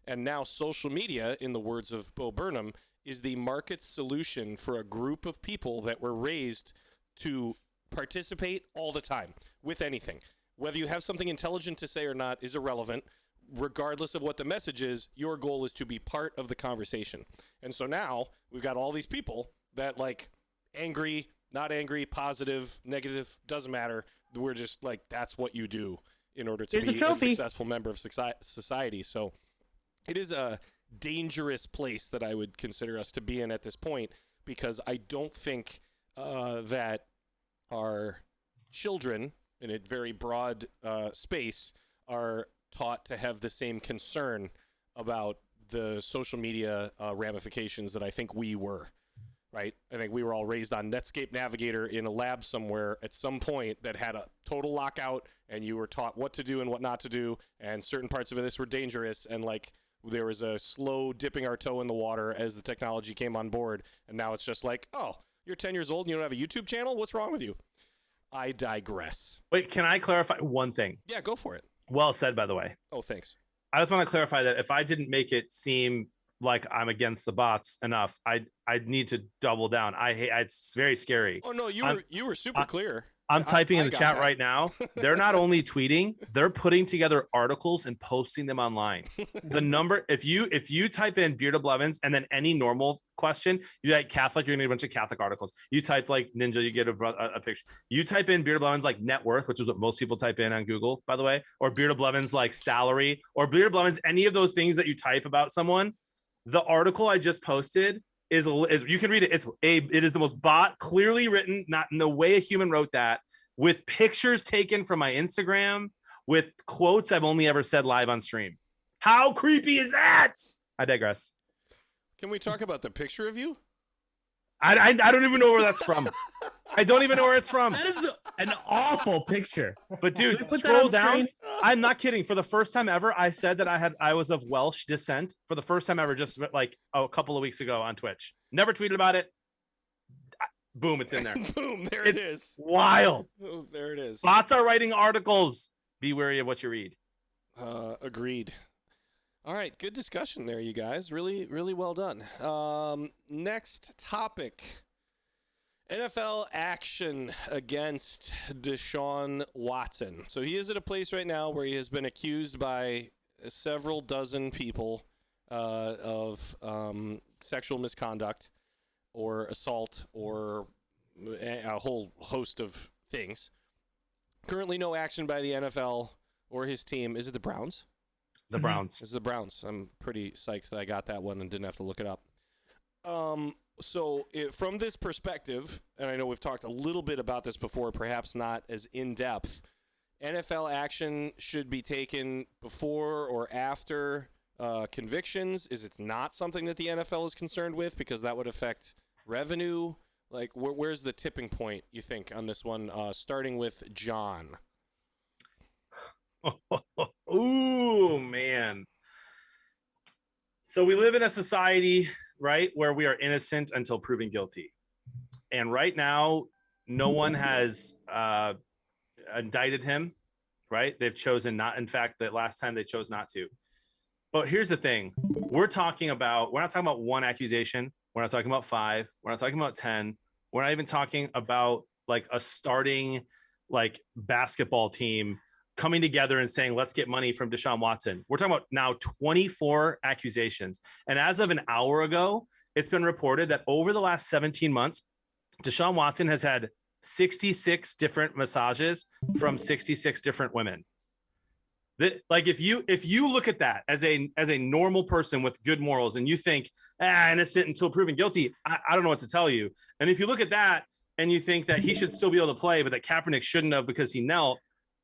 And now social media, in the words of Bo Burnham, is the market solution for a group of people that were raised to participate all the time with anything. Whether you have something intelligent to say or not is irrelevant. Regardless of what the message is, your goal is to be part of the conversation. And so now we've got all these people that like angry, not angry, positive, negative, doesn't matter. We're just like, that's what you do in order to be a successful member of society. So it is a dangerous place that I would consider us to be in at this point, because I don't think that our children in a very broad space are taught to have the same concern about the social media ramifications that I think we were, right? I think we were all raised on Netscape Navigator in a lab somewhere at some point that had a total lockout, and you were taught what to do and what not to do, and certain parts of this were dangerous, and like there was a slow dipping our toe in the water as the technology came on board, and now it's just like, oh, you're 10 years old and you don't have a YouTube channel? What's wrong with you? I digress. Wait, can I clarify one thing? Yeah, go for it. Well said, by the way. Oh, thanks. I just want to clarify that if I didn't make it seem like I'm against the bots enough, I'd need to double down. It's very scary. Oh no, you were super clear. I'm typing in the chat right now. They're not only tweeting, they're putting together articles and posting them online. The number, if you type in Bearded Blevins and then any normal question, you like Catholic, you're gonna get a bunch of Catholic articles. You type like Ninja, you get a picture. You type in Bearded Blevins like net worth, which is what most people type in on Google, by the way, or Bearded Blevins like salary, or Bearded Blevins, any of those things that you type about someone. The article I just posted is you can read it. It is the most clearly written, not in the way a human wrote that, with pictures taken from my Instagram, with quotes I've only ever said live on stream. How creepy is that? I digress. Can we talk about the picture of you? I don't even know where that's from. I don't even know where it's from. That is an awful picture. But dude, scroll down. I'm not kidding. For the first time ever, I said that I was of Welsh descent for the first time ever, just like a couple of weeks ago on Twitch. Never tweeted about it. Boom, it's in there. Boom, there it is. Wild. Oh, there it is. Bots are writing articles. Be wary of what you read. Agreed. All right, good discussion there, you guys. Really, really well done. Next topic. NFL action against Deshaun Watson. So he is at a place right now where he has been accused by several dozen people of sexual misconduct or assault or a whole host of things. Currently no action by the NFL or his team. Is it the Browns? The Browns. It's the Browns. I'm pretty psyched that I got that one and didn't have to look it up. From this perspective, and I know we've talked a little bit about this before, perhaps not as in-depth, NFL action should be taken before or after convictions? Is it not something that the NFL is concerned with because that would affect revenue? Like, where's the tipping point, you think, on this one, starting with John? Ooh, man. So we live in a society, right, where we are innocent until proven guilty. And right now, no one has indicted him, right? They've chosen not. In fact, the last time they chose not to. But here's the thing. We're not talking about one accusation. We're not talking about 5. We're not talking about 10. We're not even talking about like a starting like basketball team coming together and saying, let's get money from Deshaun Watson. We're talking about now 24 accusations. And as of an hour ago, it's been reported that over the last 17 months, Deshaun Watson has had 66 different massages from 66 different women. Like if you look at that as a normal person with good morals and you think innocent until proven guilty, I don't know what to tell you. And if you look at that and you think that he should still be able to play, but that Kaepernick shouldn't have because he knelt,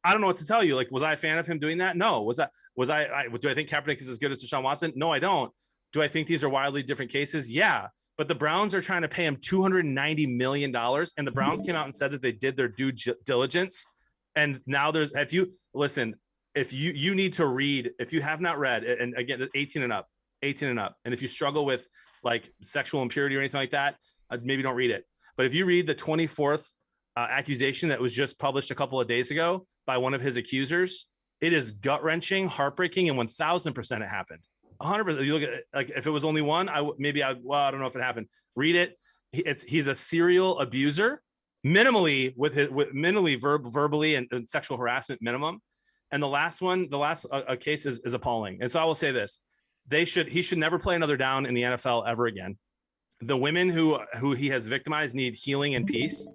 I don't know what to tell you. Like, was I a fan of him doing that? No. Do I think Kaepernick is as good as Deshaun Watson? No, I don't. Do I think these are wildly different cases? Yeah. But the Browns are trying to pay him $290 million. And the Browns came out and said that they did their due diligence. And now if you need to read, if you have not read, and again, 18 and up. And if you struggle with like sexual impurity or anything like that, maybe don't read it. But if you read the 24th accusation that was just published a couple of days ago by one of his accusers, it is gut wrenching, heartbreaking, and 1000% it happened. 100%. You look at it, like if it was only one, I don't know if it happened. Read it. He's a serial abuser, minimally verbally and sexual harassment minimum. And the last case is appalling. And so I will say this: he should never play another down in the NFL ever again. The women who he has victimized need healing and peace.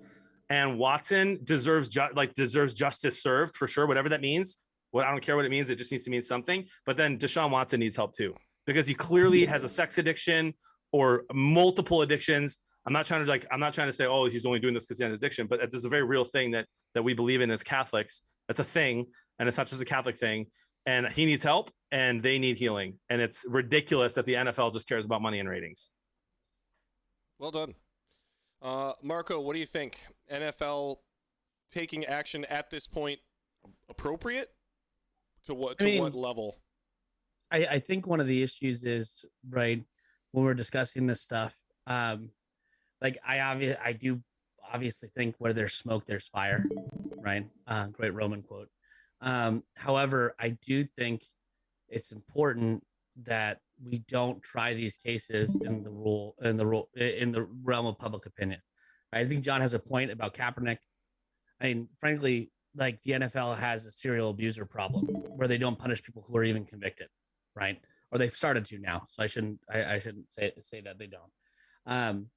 And Watson deserves justice served for sure, whatever that means. I don't care what it means. It just needs to mean something. But then Deshaun Watson needs help too, because he clearly has a sex addiction or multiple addictions. I'm not trying to say, oh, he's only doing this because he has an addiction, but this is a very real thing that we believe in as Catholics. That's a thing. And it's not just a Catholic thing. And he needs help and they need healing. And it's ridiculous that the NFL just cares about money and ratings. Well done. Marco, what do you think? NFL taking action at this point appropriate? To what level? I think one of the issues is, right, when we're discussing this stuff, like I do obviously think where there's smoke, there's fire, right? Great Roman quote. However, I do think it's important that we don't try these cases in the realm of public opinion. I think John has a point about Kaepernick. I mean, frankly, like the NFL has a serial abuser problem where they don't punish people who are even convicted, right? Or they've started to now. So I shouldn't say that they don't.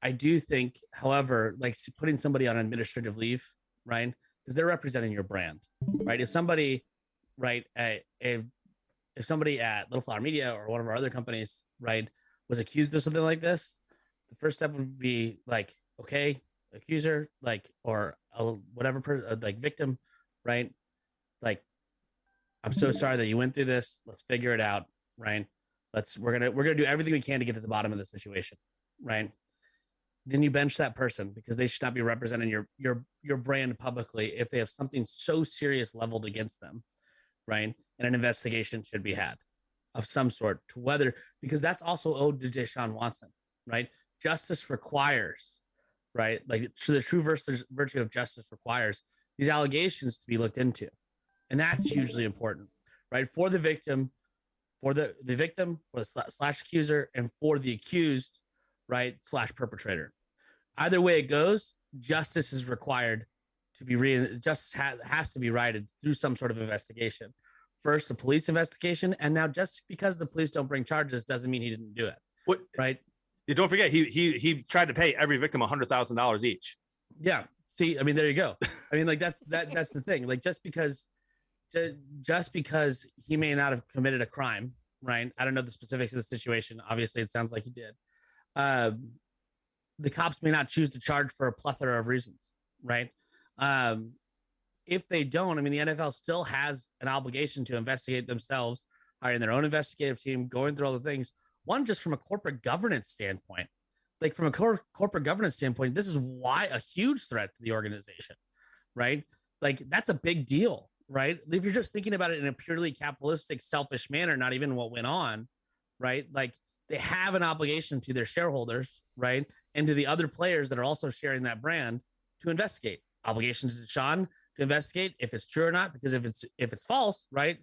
I do think, however, like putting somebody on administrative leave, right? Because they're representing your brand, right? If somebody, right, if somebody at Little Flower Media or one of our other companies, right, was accused of something like this, the first step would be like, okay, accuser, like, or whatever, like victim, right? Like, I'm so sorry that you went through this. Let's figure it out, right? We're gonna do everything we can to get to the bottom of the situation, right? Then you bench that person because they should not be representing your brand publicly if they have something so serious leveled against them, right? And an investigation should be had of some sort to whether, because that's also owed to Deshaun Watson, right? Justice requires, right? Like the true virtue of justice requires these allegations to be looked into. And that's hugely important, right? For the victim, for the victim, for the slash accuser, and for the accused, right? Slash perpetrator. Either way it goes, justice is required to be justice has to be righted through some sort of investigation. First, a police investigation, and now just because the police don't bring charges doesn't mean he didn't do it. What? Right? Don't forget, he tried to pay every victim $100,000 each. Yeah. See, I mean, there you go. I mean, like that's the thing. Like just because he may not have committed a crime, right? I don't know the specifics of the situation. Obviously, it sounds like he did. The cops may not choose to charge for a plethora of reasons, right? If they don't, I mean, the NFL still has an obligation to investigate themselves hiring their own investigative team, going through all the things. One, just from a corporate governance standpoint, like from a corporate governance standpoint, this is why a huge threat to the organization, right? Like that's a big deal, right? If you're just thinking about it in a purely capitalistic, selfish manner, not even what went on, right? Like they have an obligation to their shareholders, right? And to the other players that are also sharing that brand to investigate. Obligation to Deshaun to investigate if it's true or not, because if it's false, right?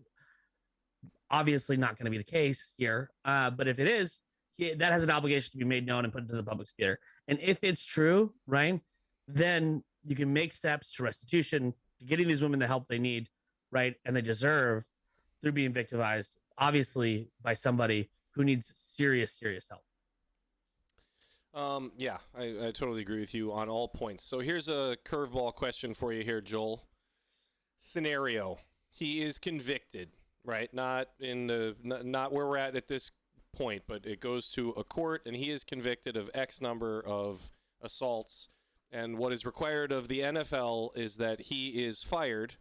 Obviously not going to be the case here. But if it is, that has an obligation to be made known and put into the public sphere. And if it's true, right, then you can make steps to restitution, to getting these women the help they need, right, and they deserve through being victimized, obviously by somebody who needs serious help. Yeah, I totally agree with you on all points. So here's a curveball question for you here, Joel. Scenario: he is convicted, right? Not where we're at this point, but it goes to a court, and he is convicted of X number of assaults. And what is required of the NFL is that he is fired.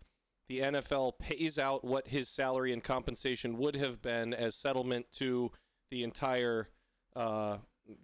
The NFL pays out what his salary and compensation would have been as settlement to the entire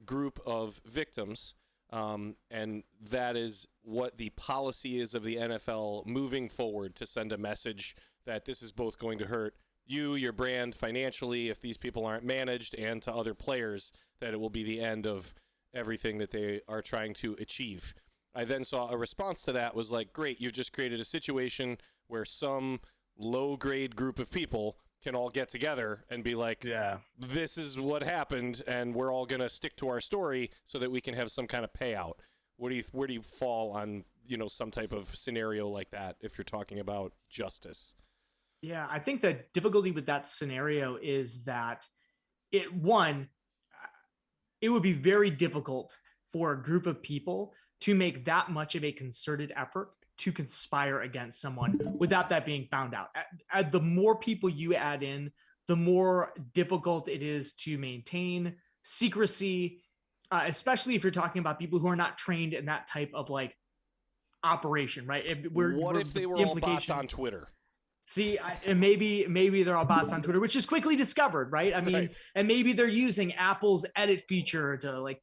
group of victims. And that is what the policy is of the NFL moving forward, to send a message that this is both going to hurt you, your brand financially, if these people aren't managed, and to other players, that it will be the end of everything that they are trying to achieve. I then saw a response to that was like, great, you've just created a situation where some low-grade group of people can all get together and be like, yeah, this is what happened, and we're all going to stick to our story so that we can have some kind of payout. Where do you fall on, some type of scenario like that if you're talking about justice? Yeah, I think the difficulty with that scenario is that it would be very difficult for a group of people to make that much of a concerted effort to conspire against someone without that being found out. The more people you add in, the more difficult it is to maintain secrecy, especially if you're talking about people who are not trained in that type of operation, right? What if they were all bots on Twitter? See, and maybe they're all bots on Twitter, which is quickly discovered, right? I mean, right. And maybe they're using Apple's edit feature to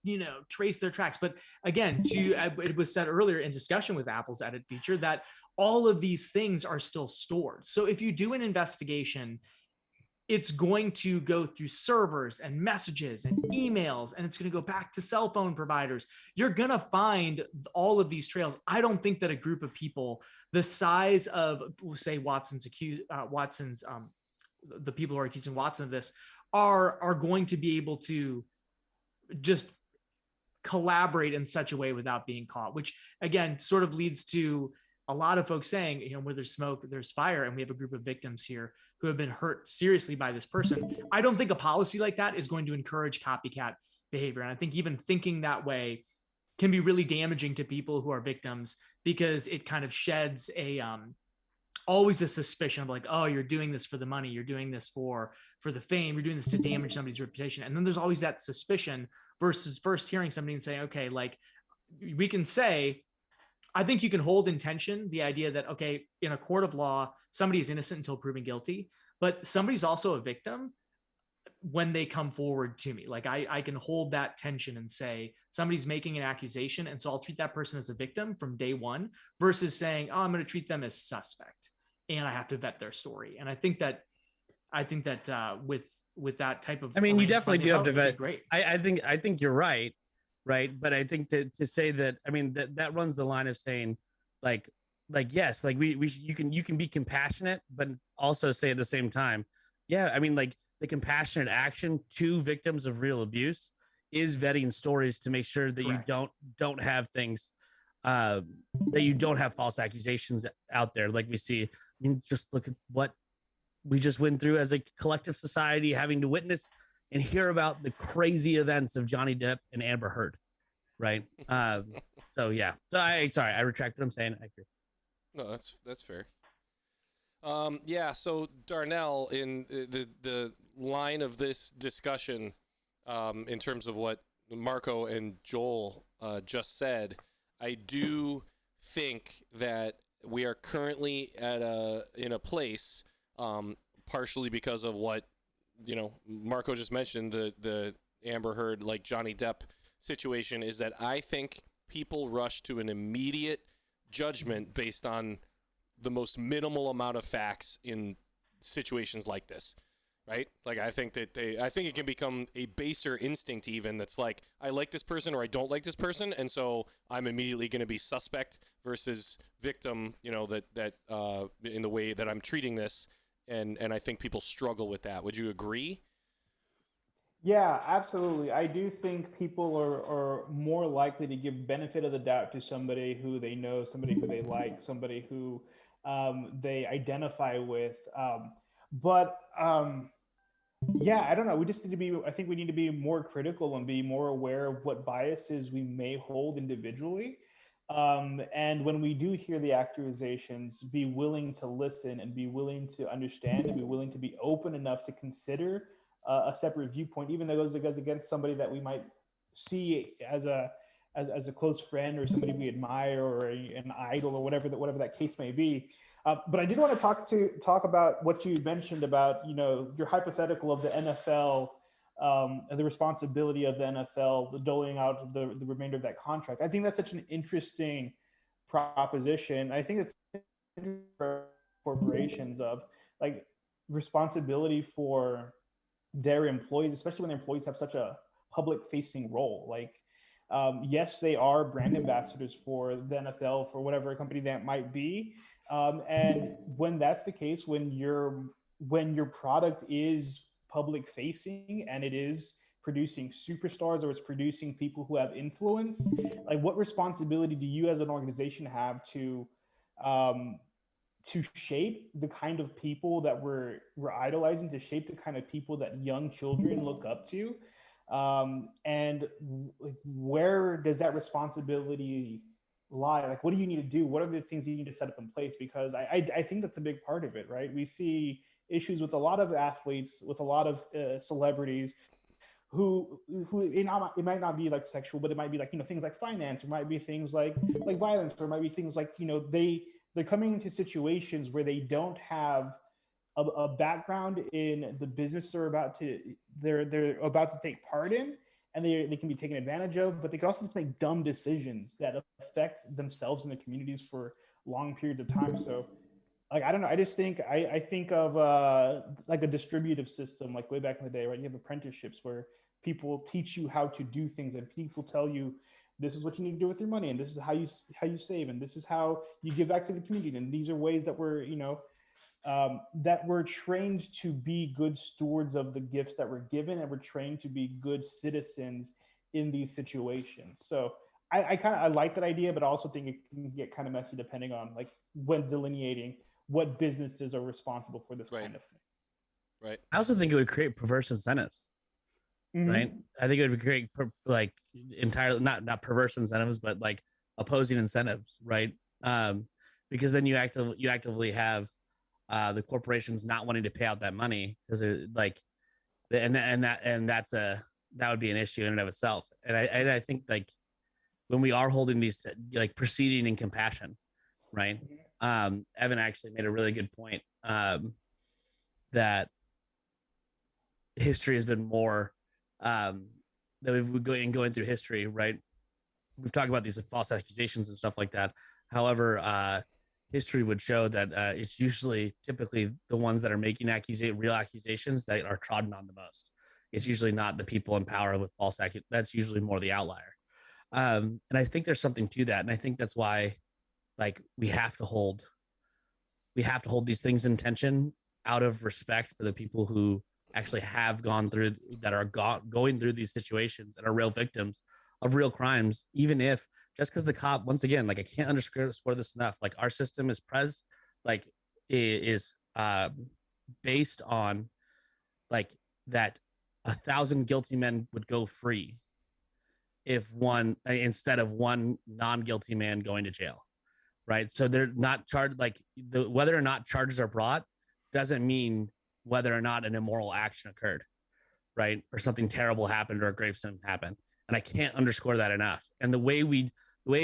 trace their tracks. But again, it was said earlier in discussion with Apple's edit feature that all of these things are still stored. So if you do an investigation, it's going to go through servers and messages and emails, and it's going to go back to cell phone providers. You're going to find all of these trails. I don't think that a group of people the size of, say, the people who are accusing Watson of this are going to be able to just collaborate in such a way without being caught, which again sort of leads to a lot of folks saying, where there's smoke, there's fire, and we have a group of victims here who have been hurt seriously by this person. I don't think a policy like that is going to encourage copycat behavior. And I think even thinking that way can be really damaging to people who are victims, because it kind of sheds always a suspicion of oh, you're doing this for the money, you're doing this for the fame, you're doing this to damage somebody's reputation. And then there's always that suspicion versus first hearing somebody and saying, okay, we can say, I think you can hold in tension the idea that, okay, in a court of law, somebody is innocent until proven guilty, but somebody's also a victim when they come forward to me. I can hold that tension and say somebody's making an accusation, and so I'll treat that person as a victim from day one versus saying, oh, I'm going to treat them as suspect and I have to vet their story. And I think that with that type of, you definitely do have to vet. Great. I think you're right. Right. But I think to say that, that runs the line of saying yes, you can be compassionate, but also say at the same time, yeah, the compassionate action to victims of real abuse is vetting stories to make sure that Correct. You don't have things, that you don't have false accusations out there. Like we see, just look at what we just went through as a collective society, having to witness and hear about the crazy events of Johnny Depp and Amber Heard, right? So yeah. So I retract what I'm saying. I agree. No, that's fair. Yeah. So Darnell, in the line of this discussion, in terms of what Marco and Joel just said, I do think that we are currently in a place, partially because of what Marco just mentioned the Amber Heard, like Johnny Depp situation, is that I think people rush to an immediate judgment based on the most minimal amount of facts in situations like this, right? Like I think it can become a baser instinct even that's like, I like this person or I don't like this person, and so I'm immediately going to be suspect versus victim, that in the way that I'm treating this, and I think people struggle with that. Would you agree? Yeah, absolutely. I do think people are more likely to give benefit of the doubt to somebody who they know, somebody who they like, somebody who they identify with. Yeah, I don't know. We just need to be, I think we need to be more critical and be more aware of what biases we may hold individually. And when we do hear the accusations, be willing to listen and be willing to understand and be willing to be open enough to consider a separate viewpoint, even though it goes against somebody that we might see as a close friend or somebody we admire or an idol or whatever that case may be. But I did want to talk about what you mentioned about your hypothetical of the NFL, the responsibility of the NFL, the doling out the remainder of that contract. I think that's such an interesting proposition. I think it's corporations of like responsibility for their employees, especially when their employees have such a public facing role. Like, yes, they are brand ambassadors for the NFL, for whatever company that might be. And when that's the case, when your product is public facing and it is producing superstars or it's producing people who have influence, like what responsibility do you as an organization have to shape the kind of people that we're idolizing, to shape the kind of people that young children look up to? And like, where does that responsibility lie? Like, what do you need to do? What are the things you need to set up in place? Because I think that's a big part of it, right? We see issues with a lot of athletes, with a lot of celebrities who it might not be like sexual, but it might be like, things like finance, or might be things like violence, or might be things like, they're coming into situations where they don't have a background in the business they're about to take part in, and they can be taken advantage of, but they can also just make dumb decisions that affect themselves and the communities for long periods of time. So like, I don't know. I just think I think of like a distributive system, like way back in the day, right? You have apprenticeships where people teach you how to do things, and people tell you this is what you need to do with your money, and this is how you save, and this is how you give back to the community, and these are ways that we're trained to be good stewards of the gifts that we're given, and we're trained to be good citizens in these situations. So I like that idea, but I also think it can get kind of messy depending on like when delineating what businesses are responsible for this kind of thing. Right. I also think it would create perverse incentives. Mm-hmm. Right. I think it would create like entirely not perverse incentives, but like opposing incentives. Right. Because then you actively have the corporations not wanting to pay out that money because they're like, that would be an issue in and of itself. And I think like when we are holding these like proceeding in compassion, right? Evan actually made a really good point that history has been more that we've going through history, right? We've talked about these false accusations and stuff like that. However, history would show that it's typically the ones that are making real accusations that are trodden on the most. It's usually not the people in power with false accusations. That's usually more the outlier. And I think there's something to that. And I think that's why like we have to hold these things in tension out of respect for the people who actually have gone through, that are going through these situations and are real victims of real crimes, even if just because the cop, once again, like I can't underscore this enough, like our system is based on like that 1,000 guilty men would go free if instead of one non-guilty man going to jail, right? So they're not charged, like whether or not charges are brought doesn't mean whether or not an immoral action occurred, right? Or something terrible happened or a grave sin happened. And I can't underscore that enough. And the way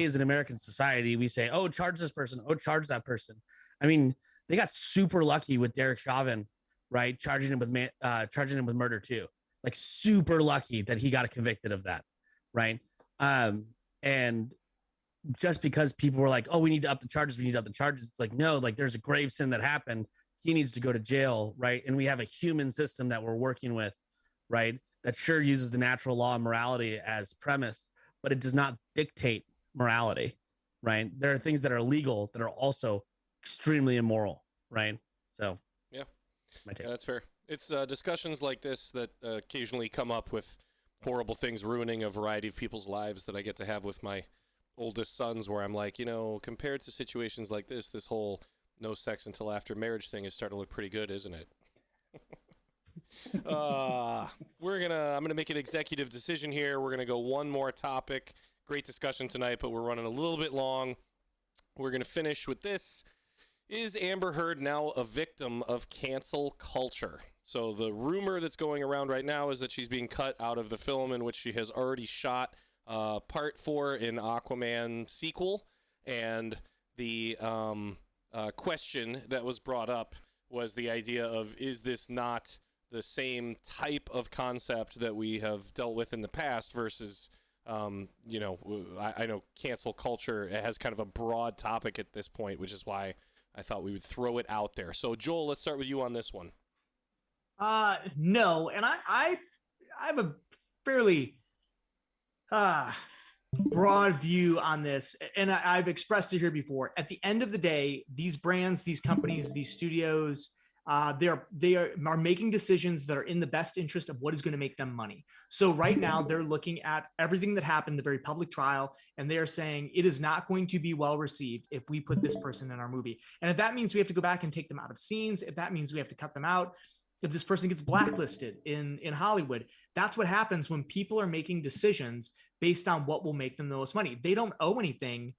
as an American society, we say, oh, charge this person, oh, charge that person. I mean, they got super lucky with Derek Chauvin right? Charging him with murder too. Like super lucky that he got convicted of that, right? And just because people were like, "Oh, we need to up the charges," it's like, no, like there's a grave sin that happened. He needs to go to jail, right? And we have a human system that we're working with, right? That sure uses the natural law and morality as premise, but it does not dictate morality, right? There are things that are legal that are also extremely immoral, right? So, yeah, my take. Yeah, that's fair. It's discussions like this that occasionally come up with horrible things ruining a variety of people's lives that I get to have with my oldest sons, where I'm like, compared to situations like this whole no sex until after marriage thing is starting to look pretty good, isn't it? I'm gonna make an executive decision here. We're gonna go one more topic. Great discussion tonight, but we're running a little bit long. We're gonna finish with this. Is Amber Heard now a victim of cancel culture? So the rumor that's going around right now is that she's being cut out of the film in which she has already shot part 4 in Aquaman sequel, and the question that was brought up was the idea of, is this not the same type of concept that we have dealt with in the past versus, I know cancel culture has kind of a broad topic at this point, which is why I thought we would throw it out there. So Joel, let's start with you on this one. No, and I have a fairly broad view on this, and I've expressed it here before. At the end of the day, these brands, these companies, these studios, they are making decisions that are in the best interest of what is going to make them money. So right now they're looking at everything that happened, the very public trial, and they are saying it is not going to be well received if we put this person in our movie. And if that means we have to go back and take them out of scenes, if that means we have to cut them out, if this person gets blacklisted in Hollywood, that's what happens when people are making decisions based on what will make them the most money. They don't owe anything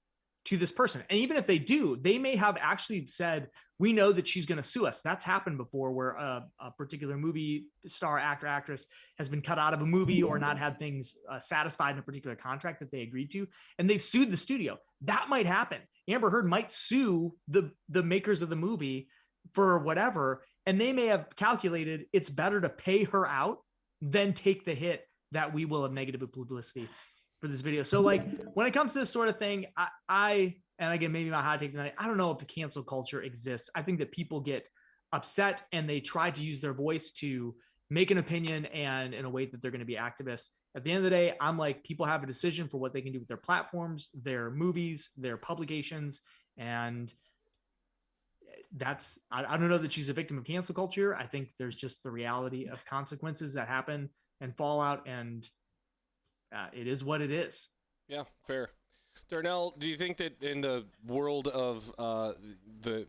to this person. And even if they do, they may have actually said, we know that she's going to sue us. That's happened before, where a particular movie star, actor, actress has been cut out of a movie or not had things satisfied in a particular contract that they agreed to, and they've sued the studio. That might happen. Amber Heard might sue the makers of the movie for whatever, and they may have calculated it's better to pay her out than take the hit that we will have negative publicity for this video. So like when it comes to this sort of thing, I and again, maybe my hot take tonight, I don't know if the cancel culture exists. I think that people get upset and they try to use their voice to make an opinion and in a way that they're going to be activists. At the end of the day, I'm like, people have a decision for what they can do with their platforms, their movies, their publications. And I don't know that she's a victim of cancel culture. I think there's just the reality of consequences that happen and fallout, and it is what it is. Yeah, fair. Darnell, do you think that in the world of the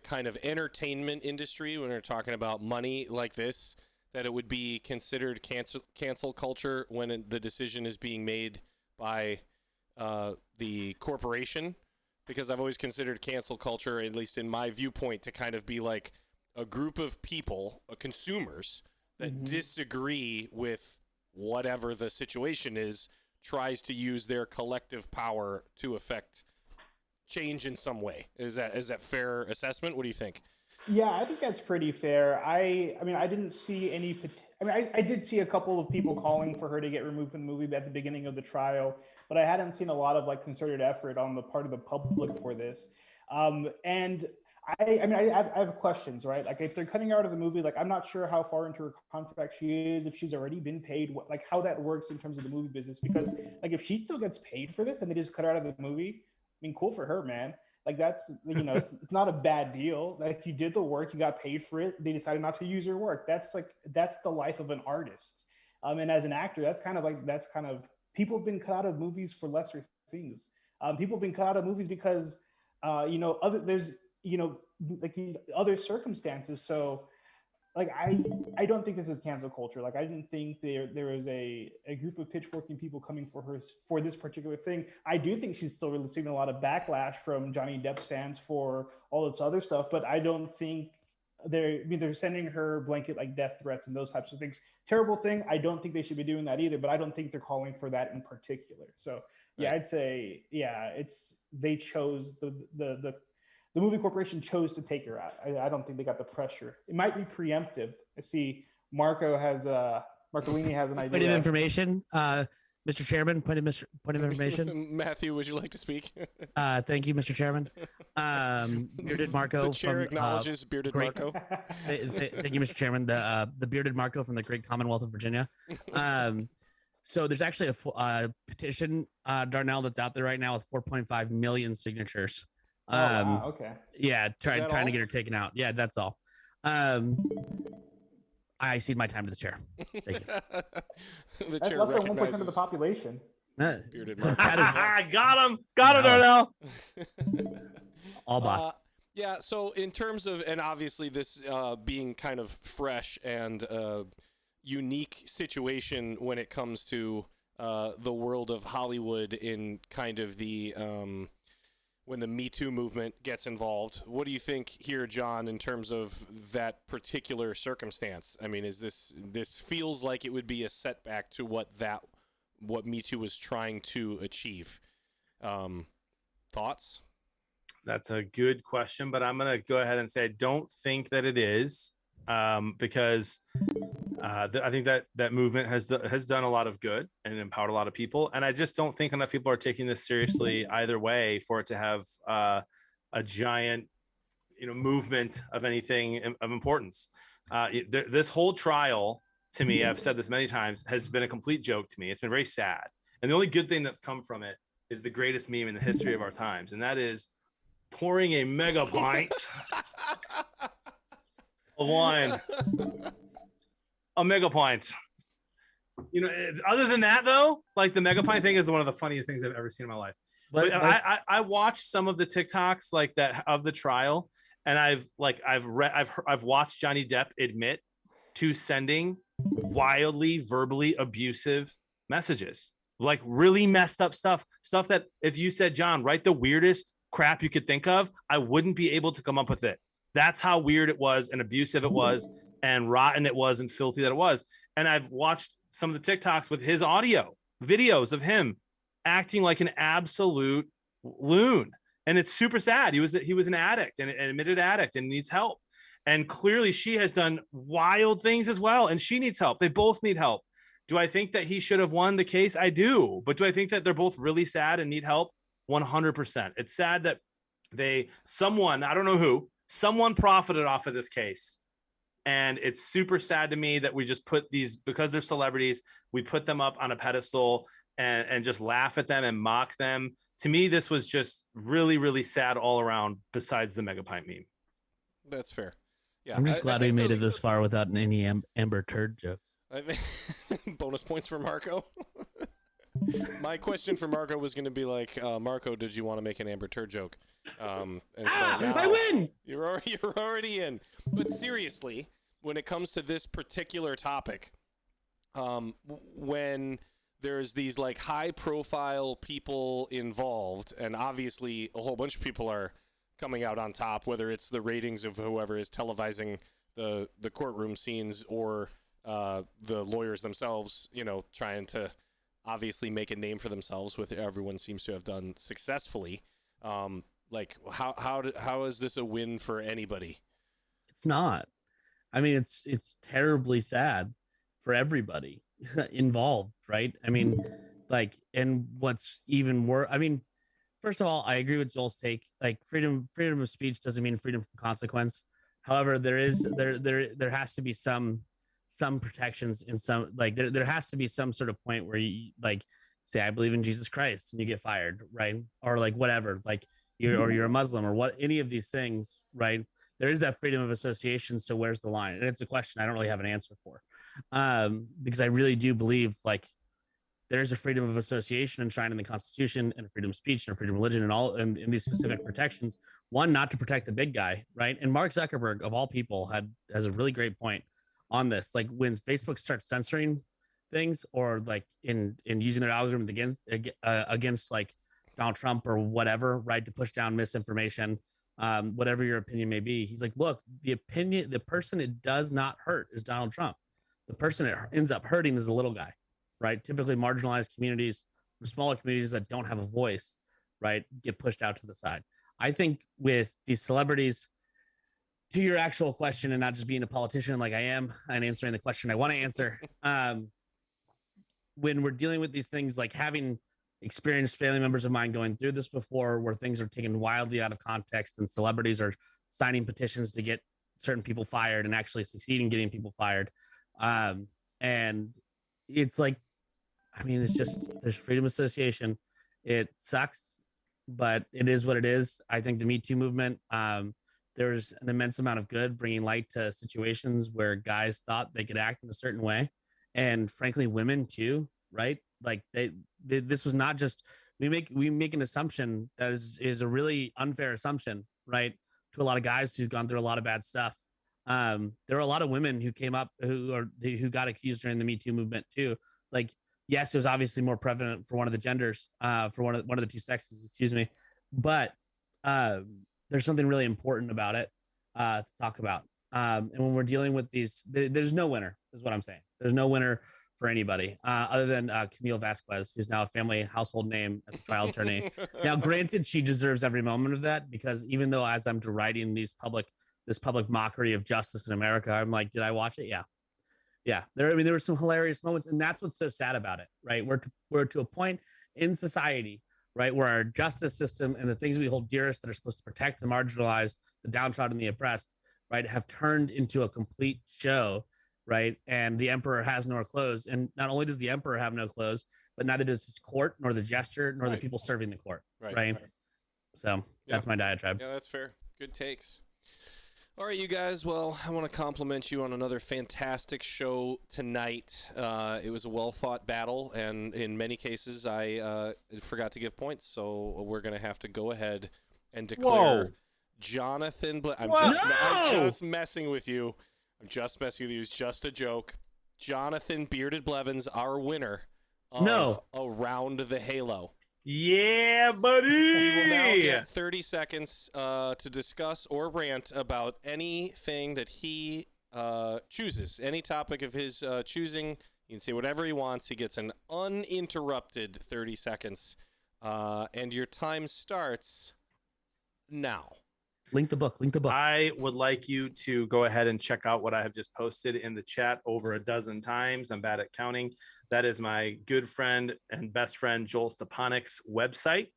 kind of entertainment industry, when we're talking about money like this, that it would be considered cancel culture when the decision is being made by the corporation? Because I've always considered cancel culture, at least in my viewpoint, to kind of be like a group of people, consumers, that disagree with whatever the situation is, tries to use their collective power to affect change in some way. Is that fair assessment? What do you think? Yeah, I think that's pretty fair. I mean, I didn't see any. I did see a couple of people calling for her to get removed from the movie at the beginning of the trial, but I hadn't seen a lot of like concerted effort on the part of the public for this. And I have questions, right? Like if they're cutting her out of the movie, like I'm not sure how far into her contract she is, if she's already been paid, like how that works in terms of the movie business. Because like if she still gets paid for this and they just cut her out of the movie, I mean, cool for her, man. Like that's, it's not a bad deal. Like you did the work, you got paid for it. They decided not to use your work. That's the life of an artist. And as an actor, that's kind of people have been cut out of movies for lesser things. People have been cut out of movies because, other circumstances. So like, I don't think this is cancel culture. Like, I didn't think there was a group of pitchforking people coming for this particular thing. I do think she's still receiving a lot of backlash from Johnny Depp's fans for all this other stuff, but I don't think they're sending her blanket like death threats and those types of things. Terrible thing. I don't think they should be doing that either, but I don't think they're calling for that in particular. So yeah, right. I'd say, yeah, they chose the movie corporation chose to take her out. I don't think they got the pressure. It might be preemptive. I see Marcolini has an idea. Point of information, Mr. Chairman. Point of information. Matthew, would you like to speak? Thank you, Mr. Chairman. Bearded Marco. The chair acknowledges Bearded Marco. Thank you, Mr. Chairman. The Bearded Marco from the great Commonwealth of Virginia. So there's actually a petition, Darnell, that's out there right now with 4.5 million signatures. Wow, okay. Yeah, trying to get her taken out. Yeah, that's all. I cede my time to the chair. Thank you. That's less than 1% of the population. Bearded Marco. Got him, Darnell. All bots. Yeah. So in terms of, and obviously this being kind of fresh and unique situation when it comes to the world of Hollywood in kind of the when the Me Too movement gets involved. What do you think here, John, in terms of that particular circumstance? I mean, is this feels like it would be a setback to what Me Too was trying to achieve? Thoughts? That's a good question, but I'm going to go ahead and say I don't think that it is, because I think that movement has done a lot of good and empowered a lot of people, and I just don't think enough people are taking this seriously either way for it to have a giant, movement of anything of importance. This whole trial, to me, I've said this many times, has been a complete joke to me. It's been very sad, and the only good thing that's come from it is the greatest meme in the history of our times, and that is pouring a mega pint of wine. A mega pint. Other than that, though, like the mega pint thing is one of the funniest things I've ever seen in my life. But I watched some of the TikToks like that of the trial, and I've watched Johnny Depp admit to sending wildly verbally abusive messages, like really messed up stuff that if you said, John, write the weirdest crap you could think of, I wouldn't be able to come up with it. That's how weird it was and abusive it was and rotten it was and filthy that it was. And I've watched some of the TikToks with his audio videos of him acting like an absolute loon. And it's super sad. He was an addict and an admitted addict and needs help. And clearly she has done wild things as well. And she needs help. They both need help. Do I think that he should have won the case? I do. But do I think that they're both really sad and need help? 100%. It's sad that someone, I don't know who, someone profited off of this case. And it's super sad to me that we just put these, because they're celebrities, we put them up on a pedestal and just laugh at them and mock them. To me, this was just really, really sad all around, besides the mega pint meme. That's fair. Yeah, I'm just glad we made it this far without any Amber Turd jokes. I think bonus points for Marco. My question for Marco was going to be like, Marco, did you want to make an Amber Turd joke? And so I win. You're already in. But seriously, when it comes to this particular topic, when there's these like high profile people involved, and obviously a whole bunch of people are coming out on top, whether it's the ratings of whoever is televising the courtroom scenes or the lawyers themselves, trying to obviously make a name for themselves, with everyone seems to have done successfully. Like how is this a win for anybody? It's not. I mean, it's terribly sad for everybody involved, right? I mean, like, and what's even worse, I mean, first of all, I agree with Joel's take. Like, freedom of speech doesn't mean freedom from consequence. However, there has to be some protections in some, like, there has to be some sort of point where you, like, say, I believe in Jesus Christ, and you get fired, right? Or like whatever, like you're a Muslim or what, any of these things, right? There is that freedom of association. So where's the line? And it's a question I don't really have an answer for, because I really do believe like there's a freedom of association enshrined in the Constitution, and a freedom of speech and a freedom of religion, and all in these specific protections. One, not to protect the big guy, right? And Mark Zuckerberg, of all people, has a really great point on this. Like, when Facebook starts censoring things, or like in using their algorithm against like Donald Trump or whatever, right, to push down misinformation, whatever your opinion may be, he's like, look, the person it does not hurt is Donald Trump. The person it ends up hurting is the little guy, right? Typically marginalized communities, smaller communities that don't have a voice, right, get pushed out to the side. I think with these celebrities, to your actual question and not just being a politician like I am and answering the question I want to answer, when we're dealing with these things, like having experienced family members of mine going through this before, where things are taken wildly out of context and celebrities are signing petitions to get certain people fired and actually succeed in getting people fired. And it's like, I mean, it's just, there's freedom of association. It sucks, but it is what it is. I think the Me Too movement, there's an immense amount of good bringing light to situations where guys thought they could act in a certain way. And frankly, women too, right? Like this was not just, we make an assumption that is a really unfair assumption, right? To a lot of guys who've gone through a lot of bad stuff. There are a lot of women who came up who got accused during the Me Too movement too. Like, yes, it was obviously more prevalent for one of the genders, for one of the two sexes, excuse me. But there's something really important about it to talk about. And when we're dealing with these, there's no winner, is what I'm saying. There's no winner for anybody other than Camille Vasquez, who's now a family household name as a trial attorney. Now, granted, she deserves every moment of that, because even though as I'm deriding this public mockery of justice in America, I'm like, did I watch it? Yeah. There were some hilarious moments, and that's what's so sad about it, right? We're to a point in society, right, where our justice system and the things we hold dearest that are supposed to protect the marginalized, the downtrodden, the oppressed, right, have turned into a complete show, right? And the emperor has no clothes. And not only does the emperor have no clothes, but neither does his court, nor the jester, nor the people serving the court, right? So that's my diatribe. Yeah, that's fair. Good takes. All right, you guys. Well, I want to compliment you on another fantastic show tonight. It was a well-fought battle, and in many cases, I forgot to give points, so we're going to have to go ahead and declare Jonathan. I'm just messing with you. It's just a joke. Jonathan Bearded Blevins, our winner of Around the Halo. Yeah, buddy. He will now get 30 seconds to discuss or rant about anything that he chooses, any topic of his choosing. He can say whatever he wants. He gets an uninterrupted 30 seconds, and your time starts now. Link the book. I would like you to go ahead and check out what I have just posted in the chat over a dozen times. I'm bad at counting. That is my good friend and best friend, Joel Stepanek's website.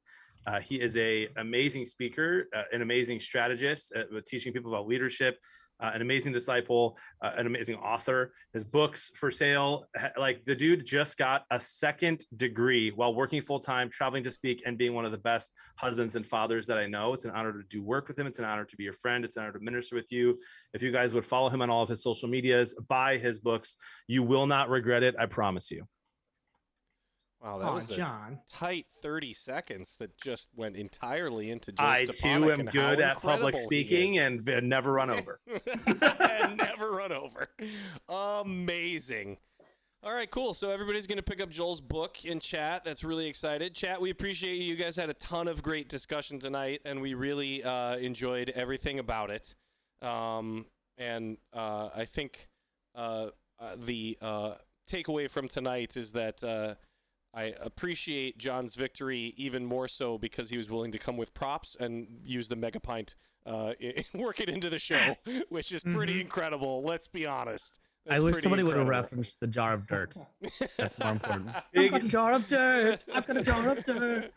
He is an amazing speaker, an amazing strategist, teaching people about leadership, an amazing disciple, an amazing author. His books for sale. Like, the dude just got a second degree while working full-time, traveling to speak, and being one of the best husbands and fathers that I know. It's an honor to do work with him. It's an honor to be your friend. It's an honor to minister with you. If you guys would follow him on all of his social medias, buy his books, you will not regret it. I promise you. Wow, that was a tight 30 seconds that just went entirely into Joe I Stepanek too am good at public speaking and never run over. And never run over. Amazing. All right, cool. So everybody's going to pick up Joel's book in chat. That's really excited. Chat, we appreciate you. You guys had a ton of great discussion tonight, and we really enjoyed everything about it. And I think the takeaway from tonight is that I appreciate John's victory even more so because he was willing to come with props and use the mega pint, work it into the show, which is pretty incredible. Let's be honest. I wish somebody would have referenced the jar of dirt. That's more important. I've got a jar of dirt.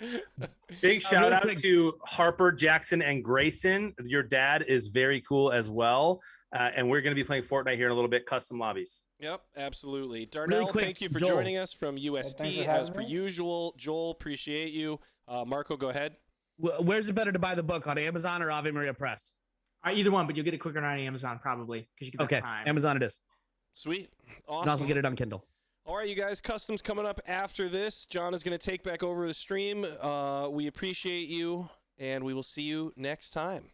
Big shout out to Harper, Jackson, and Grayson. Your dad is very cool as well. And we're going to be playing Fortnite here in a little bit, custom lobbies. Yep, absolutely. Darnell, really thank you for joining us from UST as per usual. Joel, appreciate you. Marco, go ahead. Where's it better to buy the book, on Amazon or Ave Maria Press? Either one, but you'll get it quicker on Amazon probably because you get the time. Amazon it is. Sweet. Awesome. You can also get it on Kindle. All right, you guys, customs coming up after this. John is going to take back over the stream. We appreciate you, and we will see you next time.